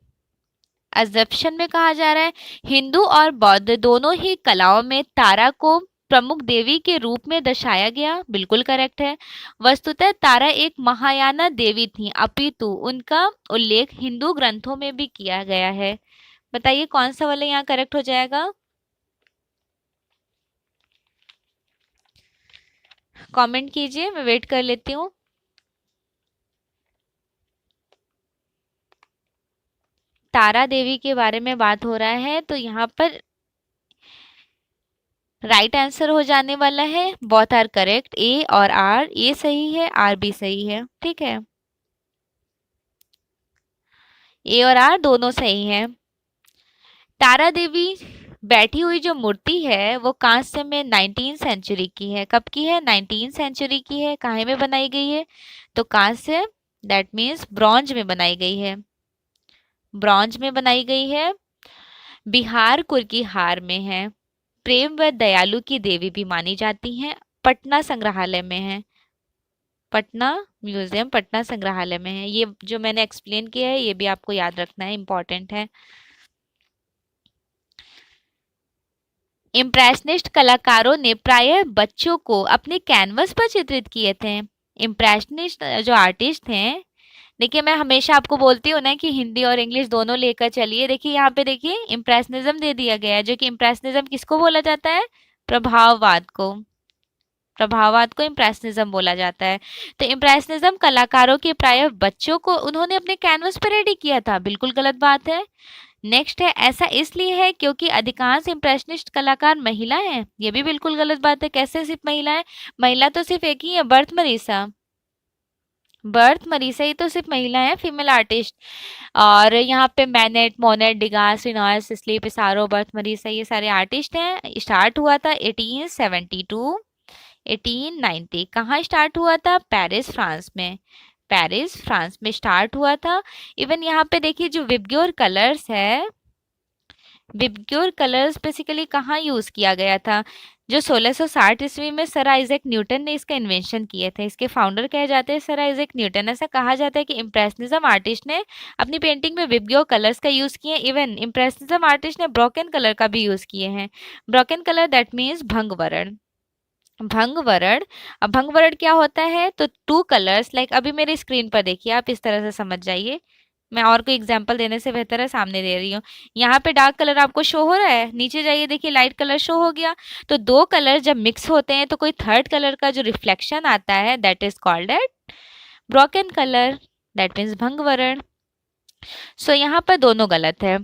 अजप्शन में कहा जा रहा है हिंदू और बौद्ध दोनों ही कलाओं में तारा को प्रमुख देवी के रूप में दर्शाया गया। बिल्कुल करेक्ट है। वस्तुतः तारा एक महायाना देवी थी, अपितु उनका उल्लेख हिंदू ग्रंथों में भी किया गया है। बताइए कौन सा वाला यहाँ करेक्ट हो जाएगा? कमेंट कीजिए, मैं वेट कर लेती हूँ। तारा देवी के बारे में बात हो रहा है, तो यहाँ पर राइट आंसर हो जाने वाला है बोथ आर करेक्ट, ए और आर। ए सही है, आर भी सही है। ठीक है, ए और आर दोनों सही हैं। तारा देवी बैठी हुई जो मूर्ति है वो कांस्य में 19 सेंचुरी की है। कब की है? 19 सेंचुरी की है। काहे में बनाई गई है? तो कांस्य, दैट मीन्स ब्रॉन्ज में बनाई गई है। ब्रॉन्ज में बनाई गई है। बिहार कुर्कीहार में है। प्रेम व दयालु की देवी भी मानी जाती हैं। पटना संग्रहालय में है। पटना म्यूजियम पटना संग्रहालय में है। ये जो मैंने एक्सप्लेन किया है ये भी आपको याद रखना है, इम्पोर्टेंट है। इम्प्रेशनिस्ट कलाकारों ने प्रायः बच्चों को अपने कैनवस पर चित्रित किए थे। इम्प्रेशनिस्ट जो आर्टिस्ट हैं, देखिए मैं हमेशा आपको बोलती हूँ ना कि हिंदी और इंग्लिश दोनों लेकर चलिए। देखिए यहाँ पे देखिए इम्प्रेशनिज्म दे दिया गया है, जो कि इम्प्रेशनिज्म किसको बोला जाता है? प्रभाववाद को। प्रभाववाद को इम्प्रेशनिज्म बोला जाता है। तो इम्प्रेशनिज्म कलाकारों के प्रायः बच्चों को उन्होंने अपने कैनवस पर रेडी किया था। बिल्कुल गलत बात है। नेक्स्ट है ऐसा इसलिए है क्योंकि अधिकांश इम्प्रेशनिस्ट कलाकार महिला हैं। ये भी बिल्कुल गलत बात है। कैसे सिर्फ महिला है? महिला तो सिर्फ एक ही है, बर्थ मरीसा। बर्थ मरीसा ही तो सिर्फ महिला है, फीमेल आर्टिस्ट। और यहाँ पे MANET, Monet, Degas, Reynolds, स्ली, पिसारो, birth Marisa, ये सारे आर्टिस्ट हैं। स्टार्ट हुआ था 1872 1890। कहाँ स्टार्ट हुआ था? पेरिस फ्रांस में। पेरिस फ्रांस में स्टार्ट हुआ था। इवन यहाँ पे देखिए जो विबग्योर कलर्स है, विबग्योर कलर्स बेसिकली कहाँ यूज किया गया था? जो 1660 ईस्वी में सर आइजैक न्यूटन ने इसका इन्वेंशन किए थे। इसके फाउंडर कहे जाते हैं सर आइजैक न्यूटन। ऐसा कहा जाता है कि इम्प्रेशनिज्म आर्टिस्ट ने अपनी पेंटिंग में विबग्योर कलर्स का यूज किए। इवन इम्प्रेशनिज्म आर्टिस्ट ने ब्रोकन कलर का भी यूज किए हैं। ब्रोकन कलर दैट मीन्स भंग वर्ण। भंग वर्ण। अब भंग वर्ण क्या होता है? तो टू कलर्स, लाइक अभी मेरी स्क्रीन पर देखिए, आप इस तरह से समझ जाइए। मैं और कोई एग्जांपल देने से बेहतर है सामने दे रही हूँ। यहाँ पे डार्क कलर आपको शो हो रहा है, नीचे जाइए देखिए लाइट कलर शो हो गया। तो दो कलर जब मिक्स होते हैं तो कोई थर्ड कलर का जो रिफ्लेक्शन आता है that is called at broken colour, that means भंग वर्ण। सो यहाँ पर दोनों गलत है।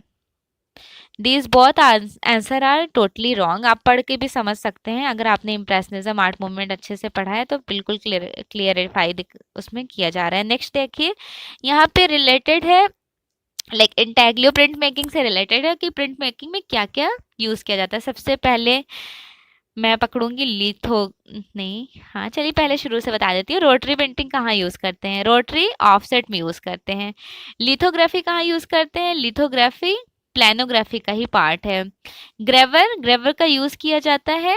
These both answer are totally wrong. आप पढ़ के भी समझ सकते हैं। अगर आपने इम्प्रेशनिज्म आर्ट मूवमेंट अच्छे से पढ़ा है तो बिल्कुल क्लियरिफाई उसमें किया जा रहा है। नेक्स्ट देखिए यहाँ पे रिलेटेड है, लाइक इंटेग्लियो प्रिंट मेकिंग से रिलेटेड है कि प्रिंट मेकिंग में क्या क्या यूज किया जाता है। सबसे पहले मैं पकड़ूंगी लिथो, नहीं, हाँ चलिए पहले शुरू से बता देती हूँ। रोटरी प्रिंटिंग कहाँ यूज करते हैं? रोटरी ऑफसेट में यूज करते हैं। लिथोग्राफी कहाँ यूज करते हैं? लिथोग्राफी प्लानोग्राफी का ही पार्ट है। ग्रेवर, ग्रेवर का यूज किया जाता है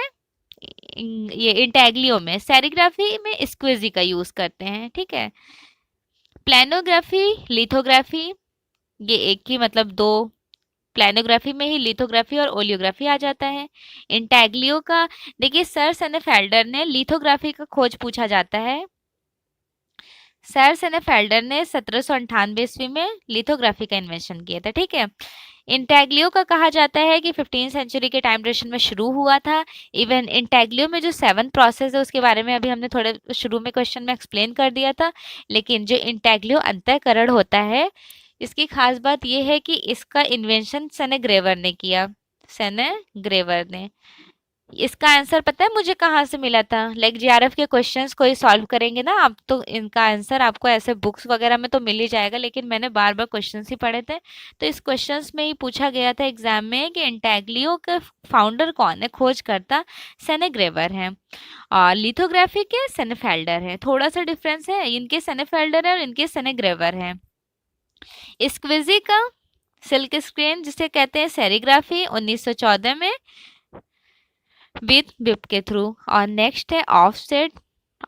ये इंटेग्लियो में। सेरिग्राफी में स्क्विजी का यूज करते हैं। ठीक है, प्लानोग्राफी, लिथोग्राफी ये एक ही, मतलब दो। प्लानोग्राफी में ही लिथोग्राफी और ओलियोग्राफी आ जाता है। इंटेग्लियो का देखिए सर सेनेफेल्डर ने लिथोग्राफी का खोज पूछा जाता है। सर सेनेफेल्डर ने 1798 ईस्वी में लिथोग्राफी का इन्वेंशन किया था। ठीक है, इंटेग्लियो का कहा जाता है कि 15 सेंचुरी के टाइम ड्यूरेशन में शुरू हुआ था। इवन इंटेग्लियो में जो 7 प्रोसेस है उसके बारे में अभी हमने थोड़े शुरू में क्वेश्चन में एक्सप्लेन कर दिया था, लेकिन जो इंटेग्लियो अंतःकरण होता है, इसकी खास बात यह है कि इसका इन्वेंशन सेनेग्रेवर ने किया। सेनेग्रेवर ने। इसका आंसर पता है मुझे कहाँ से मिला था? लाइक जीआरएफ के क्वेश्चंस कोई सॉल्व करेंगे ना आप, तो इनका आंसर आपको ऐसे बुक्स वगैरह में तो मिल ही जाएगा, लेकिन मैंने बार बार क्वेश्चंस ही पढ़े थे, तो इस क्वेश्चंस में ही पूछा गया था एग्जाम में कि इंटेग्लियो का फाउंडर कौन है, खोजकर्ता सेनेग्रेवर है, और लिथोग्राफी के सेनेफेल्डर है। थोड़ा सा डिफरेंस है, इनके सेनेफेल्डर है और इनके सेनेग्रेवर है। स्क्विजी का सिल्क स्क्रीन जिसे कहते हैं सेरिग्राफी 1914 में विथ बिप के थ्रू। और नेक्स्ट है ऑफसेट।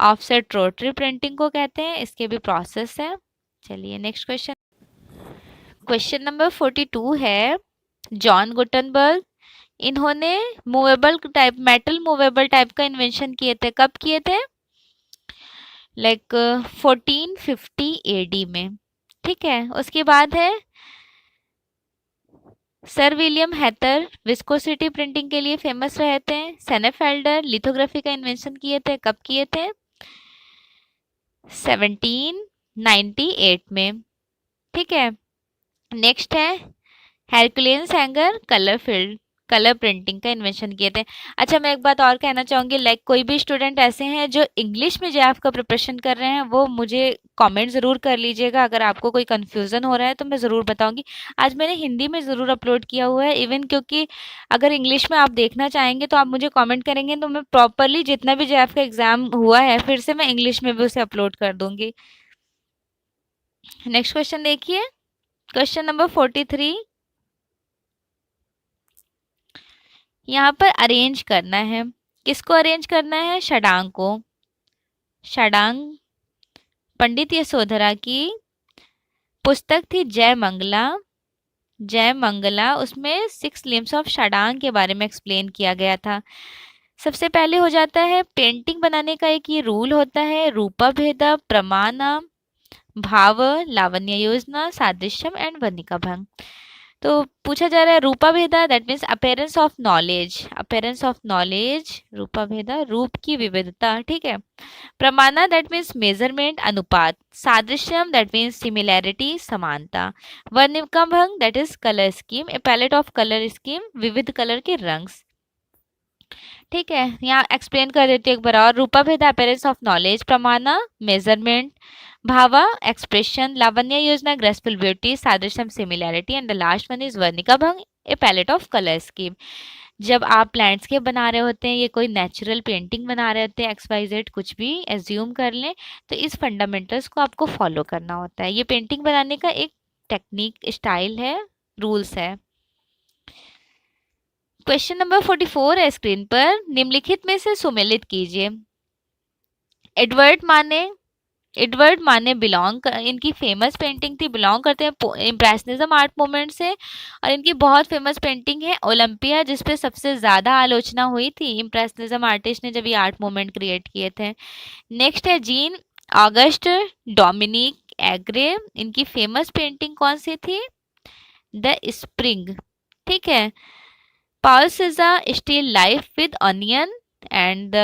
ऑफसेट रोटरी प्रिंटिंग को कहते हैं, इसके भी प्रोसेस है। चलिए नेक्स्ट क्वेश्चन। क्वेश्चन नंबर 42 है जॉन गुटनबर्ग, इन्होंने movable type, metal movable type का इन्वेंशन किए थे। कब किए थे? लाइक 1450 एडी में। ठीक है, उसके बाद है सर विलियम हैथर, विस्कोसिटी प्रिंटिंग के लिए फेमस रहे थे। सेनेफेल्डर लिथोग्राफी का इन्वेंशन किए थे। कब किए थे? 1798 में। ठीक है, नेक्स्ट है हेरकुलियन सैंगर, कलर फील्ड, कलर प्रिंटिंग का इन्वेंशन किए थे। अच्छा, मैं एक बात और कहना चाहूँगी, लाइक कोई भी स्टूडेंट ऐसे हैं जो इंग्लिश में जेएफ का प्रिपरेशन कर रहे हैं, वो मुझे कमेंट ज़रूर कर लीजिएगा। अगर आपको कोई कन्फ्यूज़न हो रहा है तो मैं ज़रूर बताऊँगी। आज मैंने हिंदी में ज़रूर अपलोड किया हुआ है, इवन क्योंकि अगर इंग्लिश में आप देखना चाहेंगे तो आप मुझे कॉमेंट करेंगे तो मैं प्रॉपरली जितना भी जेएफ का एग्ज़ाम हुआ है फिर से मैं इंग्लिश में भी उसे अपलोड कर दूँगी। नेक्स्ट क्वेश्चन देखिए, क्वेश्चन नंबर 43। यहाँ पर अरेंज करना है, किसको अरेंज करना है? षडांग को। षडांग पंडित यशोधरा की पुस्तक थी जय मंगला। जय मंगला, उसमें 6 लिम्स ऑफ षडांग के बारे में एक्सप्लेन किया गया था। सबसे पहले हो जाता है पेंटिंग बनाने का एक ये रूल होता है, रूपा भेदा, प्रमाण, भाव, लावण्य योजना, सादृश्यम एंड वर्णिका भंग। तो पूछा जा रहा है Rupa Bheda, that means appearance of knowledge. Appearance of knowledge, Rupa Bheda, रूप की विविधता। ठीक है, प्रमाणा दैट मीन्स मेजरमेंट, अनुपात। सादृश्यम दैट मीन्स सिमिलैरिटी, समानता। वर्णिका भंग that is colour scheme, a palette of colour scheme, विविध कलर के रंग। ठीक है, यहाँ एक्सप्लेन कर देती हूँ एक बार और। Rupa Bheda appearance of knowledge, Pramana measurement, Bhava expression, Lavanya Yojana graceful beauty, Sadrishyam similarity, and the last one is Varnika Bhanga, a palette of colour scheme. जब आप लैंडस्केप बना रहे होते हैं, ये कोई नेचुरल पेंटिंग बना रहे होते हैं, XYZ कुछ भी एज्यूम कर लें, तो इस फंडामेंटल्स को आपको फॉलो करना होता है। ये पेंटिंग बनाने का एक टेक्निक, स्टाइल है, रूल्स है। क्वेश्चन नंबर 44 है स्क्रीन पर, निम्नलिखित में से सुमेलित कीजिए। एडवर्ड माने बिलोंग, इनकी फेमस पेंटिंग थी, बिलोंग करते हैं इम्प्रेशनिज्म आर्ट मूवमेंट से, और इनकी बहुत फेमस पेंटिंग है ओलंपिया, जिसपे सबसे ज़्यादा आलोचना हुई थी इम्प्रेशनिज्म आर्टिस्ट ने जब ये आर्ट मूवमेंट क्रिएट किए थे। नेक्स्ट है जीन ऑगस्ट डोमिनिक एग्रे, इनकी फेमस पेंटिंग कौन सी थी? The spring. ठीक है, Paul Ceza still life with onion, and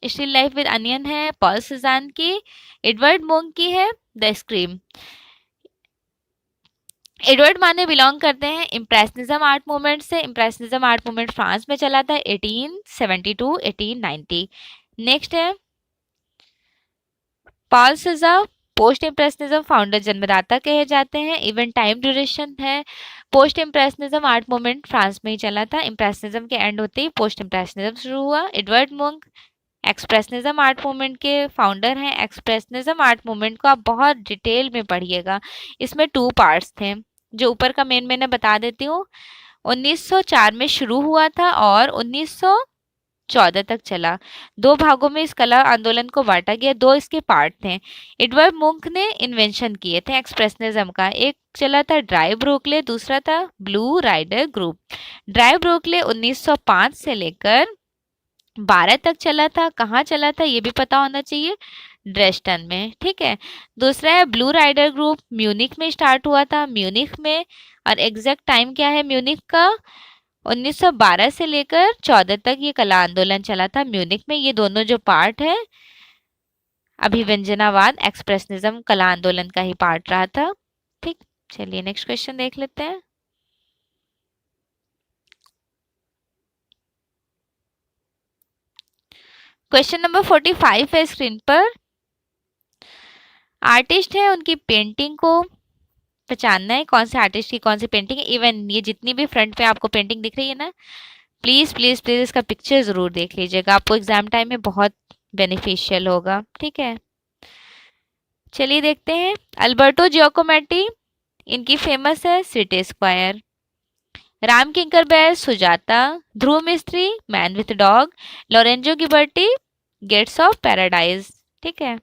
still life with onion है पॉल सिजान की। एडवर्ड मोंग की है द स्क्रीम। एडवर्ड माने बिलोंग करते हैं इम्प्रेशनिज्म आर्ट मूवमेंट से। इम्प्रेशनिज्म आर्ट मूवमेंट फ्रांस में चला था 1872 1890। नेक्स्ट है पॉल सिजा, पोस्ट इम्प्रेशनिज्म फाउंडर, जन्मदाता कहे जाते हैं। इवन टाइम ड्यूरेशन है, post impressionism art movement France में ही चला था, इम्प्रेशनिज्म के एंड होते ही पोस्ट इम्प्रेशनिज्म शुरू हुआ। एडवर्ड मोंग एक्सप्रेशनिज्म आर्ट मूवमेंट के फाउंडर हैं। एक्सप्रेशनिज्म आर्ट मूवमेंट को आप बहुत डिटेल में पढ़िएगा, इसमें 2 पार्ट्स थे, जो ऊपर का मेन मैंने बता देती हूँ। 1904 में शुरू हुआ था और 1914 तक चला। 2 भागों में इस कला आंदोलन को बांटा गया, 2 इसके पार्ट थे। एडवर्ड मुंक ने इन्वेंशन किए थे एक्सप्रेशनिज्म का, एक चला था ड्राई ब्रोकले, दूसरा था ब्लू राइडर ग्रुप। ड्राई ब्रोकले 1905 से लेकर 12 तक चला था, कहाँ चला था ये भी पता होना चाहिए, ड्रेस्टन में, ठीक है। दूसरा है ब्लू राइडर ग्रुप म्यूनिख में स्टार्ट हुआ था, म्यूनिख में, और एग्जैक्ट टाइम क्या है म्यूनिख का, 1912 से लेकर 14 तक ये कला आंदोलन चला था म्यूनिख में। ये दोनों जो पार्ट है, अभिव्यंजनावाद एक्सप्रेशनिज्म कला आंदोलन का ही पार्ट रहा था, ठीक। चलिए नेक्स्ट क्वेश्चन देख लेते हैं। क्वेश्चन नंबर 45 है स्क्रीन पर। आर्टिस्ट है, उनकी पेंटिंग को पहचानना है, कौन से आर्टिस्ट की कौन सी पेंटिंग है। इवन ये जितनी भी फ्रंट पे आपको पेंटिंग दिख रही है ना, प्लीज प्लीज प्लीज इसका पिक्चर जरूर देख लीजिएगा, आपको एग्जाम टाइम में बहुत बेनिफिशियल होगा, ठीक है। चलिए देखते हैं। अल्बर्टो जियोकोमेटी, इनकी फेमस है city square. Ram Kinkar Baij Sujata, Dhruva Mistry man with dog, Lorenzo Ghiberti gates of paradise, ठीक है।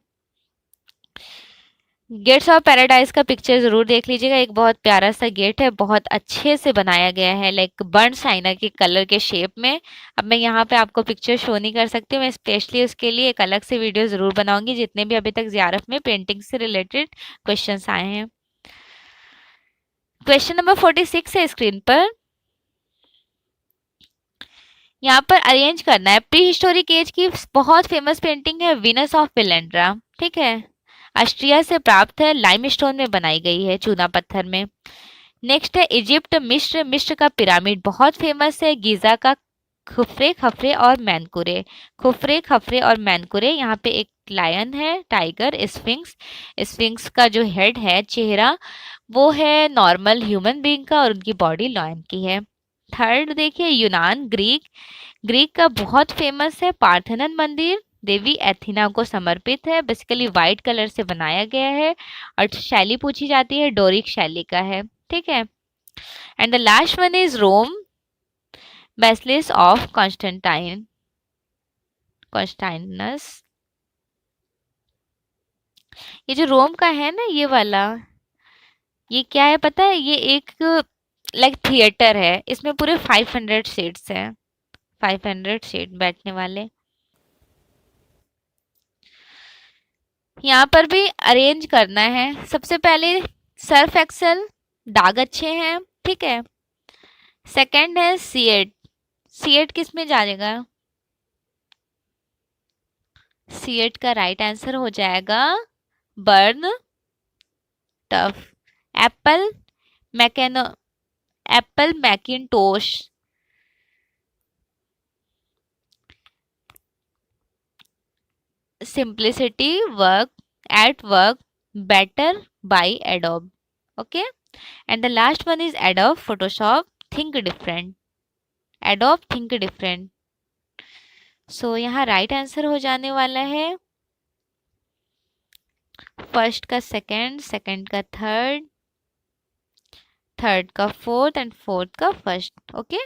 गेट्स ऑफ पैराडाइज का पिक्चर जरूर देख लीजिएगा, एक बहुत प्यारा सा गेट है, बहुत अच्छे से बनाया गया है, लाइक बर्न चाइना के कलर के शेप में। अब मैं यहाँ पे आपको पिक्चर शो नहीं कर सकती हूँ, मैं स्पेशली उसके लिए एक अलग से वीडियो जरूर बनाऊंगी, जितने भी अभी तक जीआरएफ में पेंटिंग से रिलेटेड क्वेश्चंस आए हैं। क्वेश्चन नंबर 46 है स्क्रीन पर। यहाँ पर अरेंज करना है, प्री हिस्टोरिक एज की बहुत फेमस पेंटिंग है विनस ऑफ विलेंड्रा, ठीक है। ऑस्ट्रिया से प्राप्त है, लाइमस्टोन में बनाई गई है, चूना पत्थर में। नेक्स्ट है इजिप्ट, मिस्र, मिस्र का पिरामिड बहुत फेमस है, गीजा का खुफरे खफरे और मैनकुरे, खुफरे खफरे और मैनकुरे। यहाँ पे एक लायन है, टाइगर, स्फिंक्स, स्फिंक्स का जो हेड है, चेहरा, वो है नॉर्मल ह्यूमन बीइंग का और उनकी बॉडी लायन की है। थर्ड देखिए यूनान, ग्रीक, ग्रीक का बहुत फेमस है पार्थेनन मंदिर, देवी एथिना को समर्पित है, बेसिकली व्हाइट कलर से बनाया गया है, और शैली पूछी जाती है डोरिक शैली का है, ठीक है। And the last one is Rome, basilica of Constantine, Constantinus. ये जो रोम का है ना ये वाला, ये क्या है पता है, ये एक लाइक थिएटर है, इसमें पूरे 500 सीट्स हैं, 500 सीट बैठने वाले। यहाँ पर भी अरेंज करना है, सबसे पहले सर्फ एक्सेल, दाग अच्छे हैं, ठीक है। सेकंड है सीएट, सीएट किस में जाएगा, सीएट का राइट आंसर हो जाएगा बर्न टफ। एप्पल, मैकेनो, Apple Macintosh, simplicity, work, at work, better by Adobe, okay. And the last one is Adobe Photoshop, think different, Adobe think different. So यहाँ right answer हो जाने वाला है first का second, second का third, third का fourth and fourth का first, okay.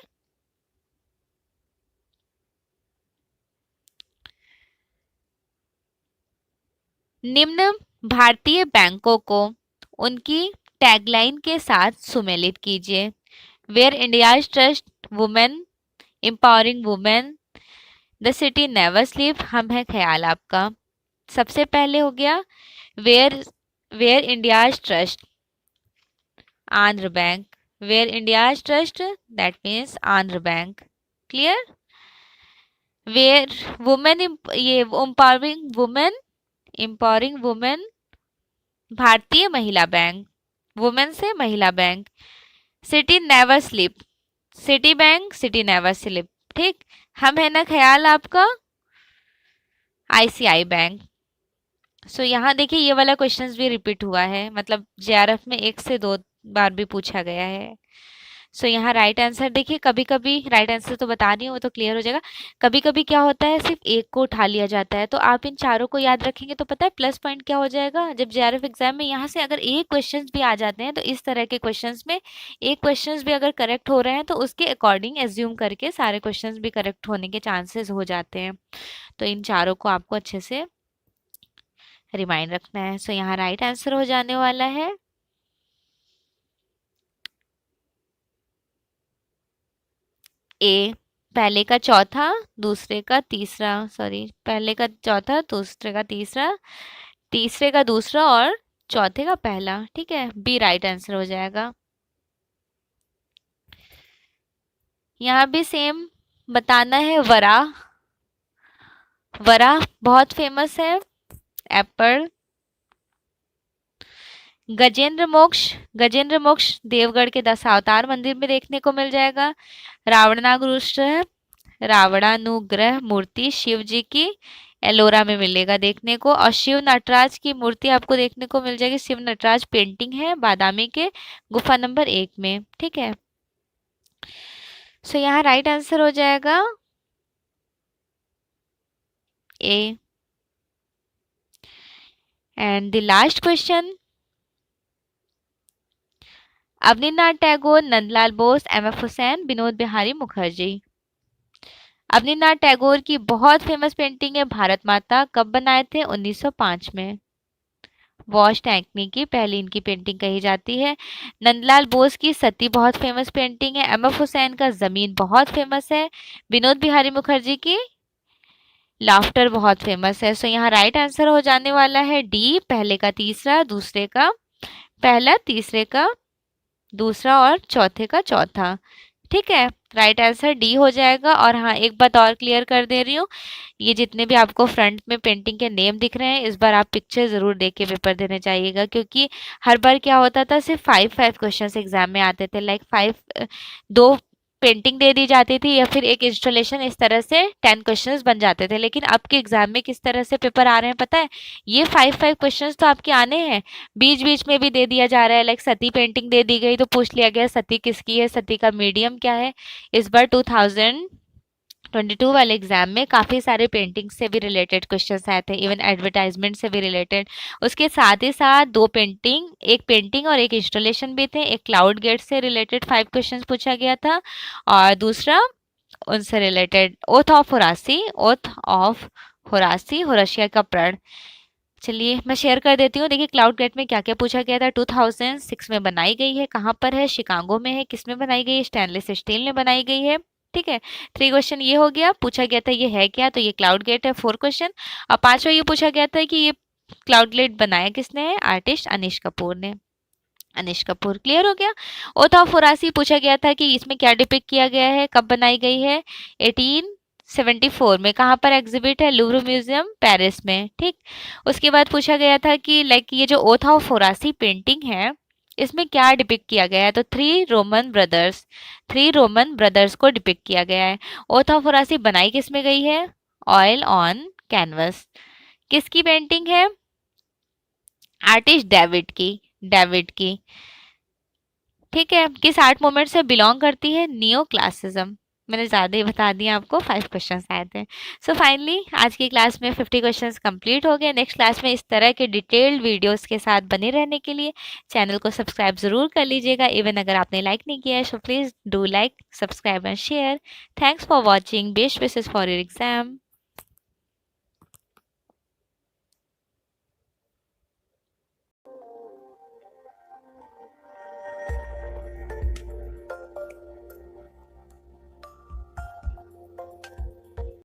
निम्न भारतीय बैंकों को उनकी टैगलाइन के साथ सुमेलित कीजिए। Where India's trust women, empowering women, the city never sleep, हम है ख्याल आपका। सबसे पहले हो गया where, where India's trust, Andhra bank, where India's trust that means Andhra bank, clear. Where women, ये एम्पावरिंग वुमेन, एम्पावरिंग वुमेन, भारतीय महिला बैंक, वुमेन से महिला bank. City never sleep, city bank, city never sleep, ठीक। हम है ना ख्याल आपका आईसीआई बैंक। सो यहाँ देखिए ये वाला क्वेश्चंस भी रिपीट हुआ है, मतलब जेआरएफ में एक से दो बार भी पूछा गया है। सो यहाँ राइट आंसर देखिए, कभी कभी राइट आंसर तो बता रही हूँ वो तो क्लियर हो जाएगा, कभी कभी क्या होता है सिर्फ एक को उठा लिया जाता है, तो आप इन चारों को याद रखेंगे तो पता है प्लस पॉइंट क्या हो जाएगा जब जेआरएफ एग्जाम में यहाँ से अगर एक क्वेश्चन भी आ जाते हैं, तो इस तरह के क्वेश्चन में एक क्वेश्चन भी अगर करेक्ट हो रहे हैं तो उसके अकॉर्डिंग एज्यूम करके सारे क्वेश्चन भी करेक्ट होने के चांसेस हो जाते हैं। तो इन चारों को आपको अच्छे से रिमाइंड रखना है। सो यहाँ राइट आंसर हो जाने वाला है ए, पहले का चौथा, दूसरे का तीसरा, सॉरी, पहले का चौथा, दूसरे का तीसरा, तीसरे का दूसरा और चौथे का पहला। ठीक है, बी राइट आंसर हो जाएगा। यहाँ भी सेम बताना है। वरा, वरा बहुत फेमस है। एप्पल। गजेंद्र मोक्ष, गजेंद्र मोक्ष देवगढ़ के दशावतार मंदिर में देखने को मिल जाएगा। रावणाग्रुष्ट, रावणानुग्रह मूर्ति शिव जी की एलोरा में मिलेगा देखने को। और शिव नटराज की मूर्ति आपको देखने को मिल जाएगी। शिव नटराज पेंटिंग है बादामी के गुफा नंबर 1 में। ठीक है, सो यहाँ राइट आंसर हो जाएगा A. And the last question, Abanindranath Tagore, Nandalal Bose, M F. Hussain, Benode Behari Mukherjee. Abanindranath Tagore की बहुत फेमस पेंटिंग है भारत माता। कब बनाए थे? 1905 में। वॉश टैंकनी की पहली इनकी पेंटिंग कही जाती है। नंदलाल बोस की सती बहुत फेमस पेंटिंग है। एम.एफ. हुसैन का जमीन बहुत फेमस है। विनोद बिहारी मुखर्जी की लाफ्टर बहुत फेमस है। सो यहाँ राइट आंसर हो जाने वाला है डी, पहले का तीसरा, दूसरे का पहला, तीसरे का दूसरा और चौथे का चौथा। ठीक है, राइट आंसर डी हो जाएगा। और हाँ, एक बात और क्लियर कर दे रही हूँ, ये जितने भी आपको फ्रंट में पेंटिंग के नेम दिख रहे हैं, इस बार आप पिक्चर जरूर देख के पेपर देने चाहिएगा, क्योंकि हर बार क्या होता था, सिर्फ 5 क्वेश्चन एग्जाम में आते थे। लाइक 2 पेंटिंग दे दी जाती थी या फिर एक इंस्टॉलेशन, इस तरह से 10 क्वेश्चंस बन जाते थे। लेकिन अब के एग्जाम में किस तरह से पेपर आ रहे हैं पता है? ये 5 क्वेश्चंस तो आपके आने हैं, बीच बीच में भी दे दिया जा रहा है। लाइक सती पेंटिंग दे दी गई तो पूछ लिया गया सती किसकी है, सती का मीडियम क्या है। इस बार 2022 वाले एग्जाम में काफ़ी सारे पेंटिंग से भी रिलेटेड क्वेश्चंस आए थे, इवन एडवर्टाइजमेंट से भी रिलेटेड। उसके साथ ही साथ 2 पेंटिंग, एक पेंटिंग और एक इंस्टॉलेशन भी थे। एक क्लाउड गेट से रिलेटेड 5 क्वेश्चंस पूछा गया था और दूसरा उनसे related oath of Horatii, oath of Horatii, Horatia का प्रण। चलिए मैं शेयर कर देती हूँ। देखिए क्लाउड गेट में क्या क्या पूछा गया था। 2006 में बनाई गई है, कहाँ पर है? शिकागो में है। किस में बनाई गई है? स्टेनलेस स्टील में बनाई गई है। ठीक है, 3 क्वेश्चन ये हो गया। पूछा गया था ये है क्या, तो ये क्लाउड गेट है, 4 क्वेश्चन। और 5वां ये पूछा गया था कि ये क्लाउड गेट बनाया किसने है? आर्टिस्ट अनिश कपूर ने। अनिश कपूर, क्लियर हो गया। ओथ ऑफ होरासी पूछा गया था कि इसमें क्या डिपिक्ट किया गया है, कब बनाई गई है? 1874 में। कहाँ पर एग्जिबिट है? लूव्र म्यूजियम पेरिस में। ठीक, उसके बाद पूछा गया था कि लाइक ये जो ओथ ऑफ होरासी पेंटिंग है, इसमें क्या डिपिक्ट किया गया है? तो 3 रोमन ब्रदर्स, 3 रोमन ब्रदर्स को डिपिक्ट किया गया है। ओथ ऑफ होरासी बनाई किस में गई है? Oil on canvas. किसकी पेंटिंग है? आर्टिस्ट डेविड की, डेविड की। ठीक है, किस आर्ट मूवमेंट से बिलोंग करती है? Neo classicism. मैंने ज़्यादा ही बता दिया आपको, 5 क्वेश्चंस आए थे। सो फाइनली आज की क्लास में 50 क्वेश्चंस कंप्लीट हो गए। नेक्स्ट क्लास में इस तरह के डिटेल्ड वीडियोस के साथ बने रहने के लिए चैनल को सब्सक्राइब ज़रूर कर लीजिएगा। इवन अगर आपने लाइक नहीं किया है so please do like, subscribe and share. Thanks for watching. Best wishes for your exam.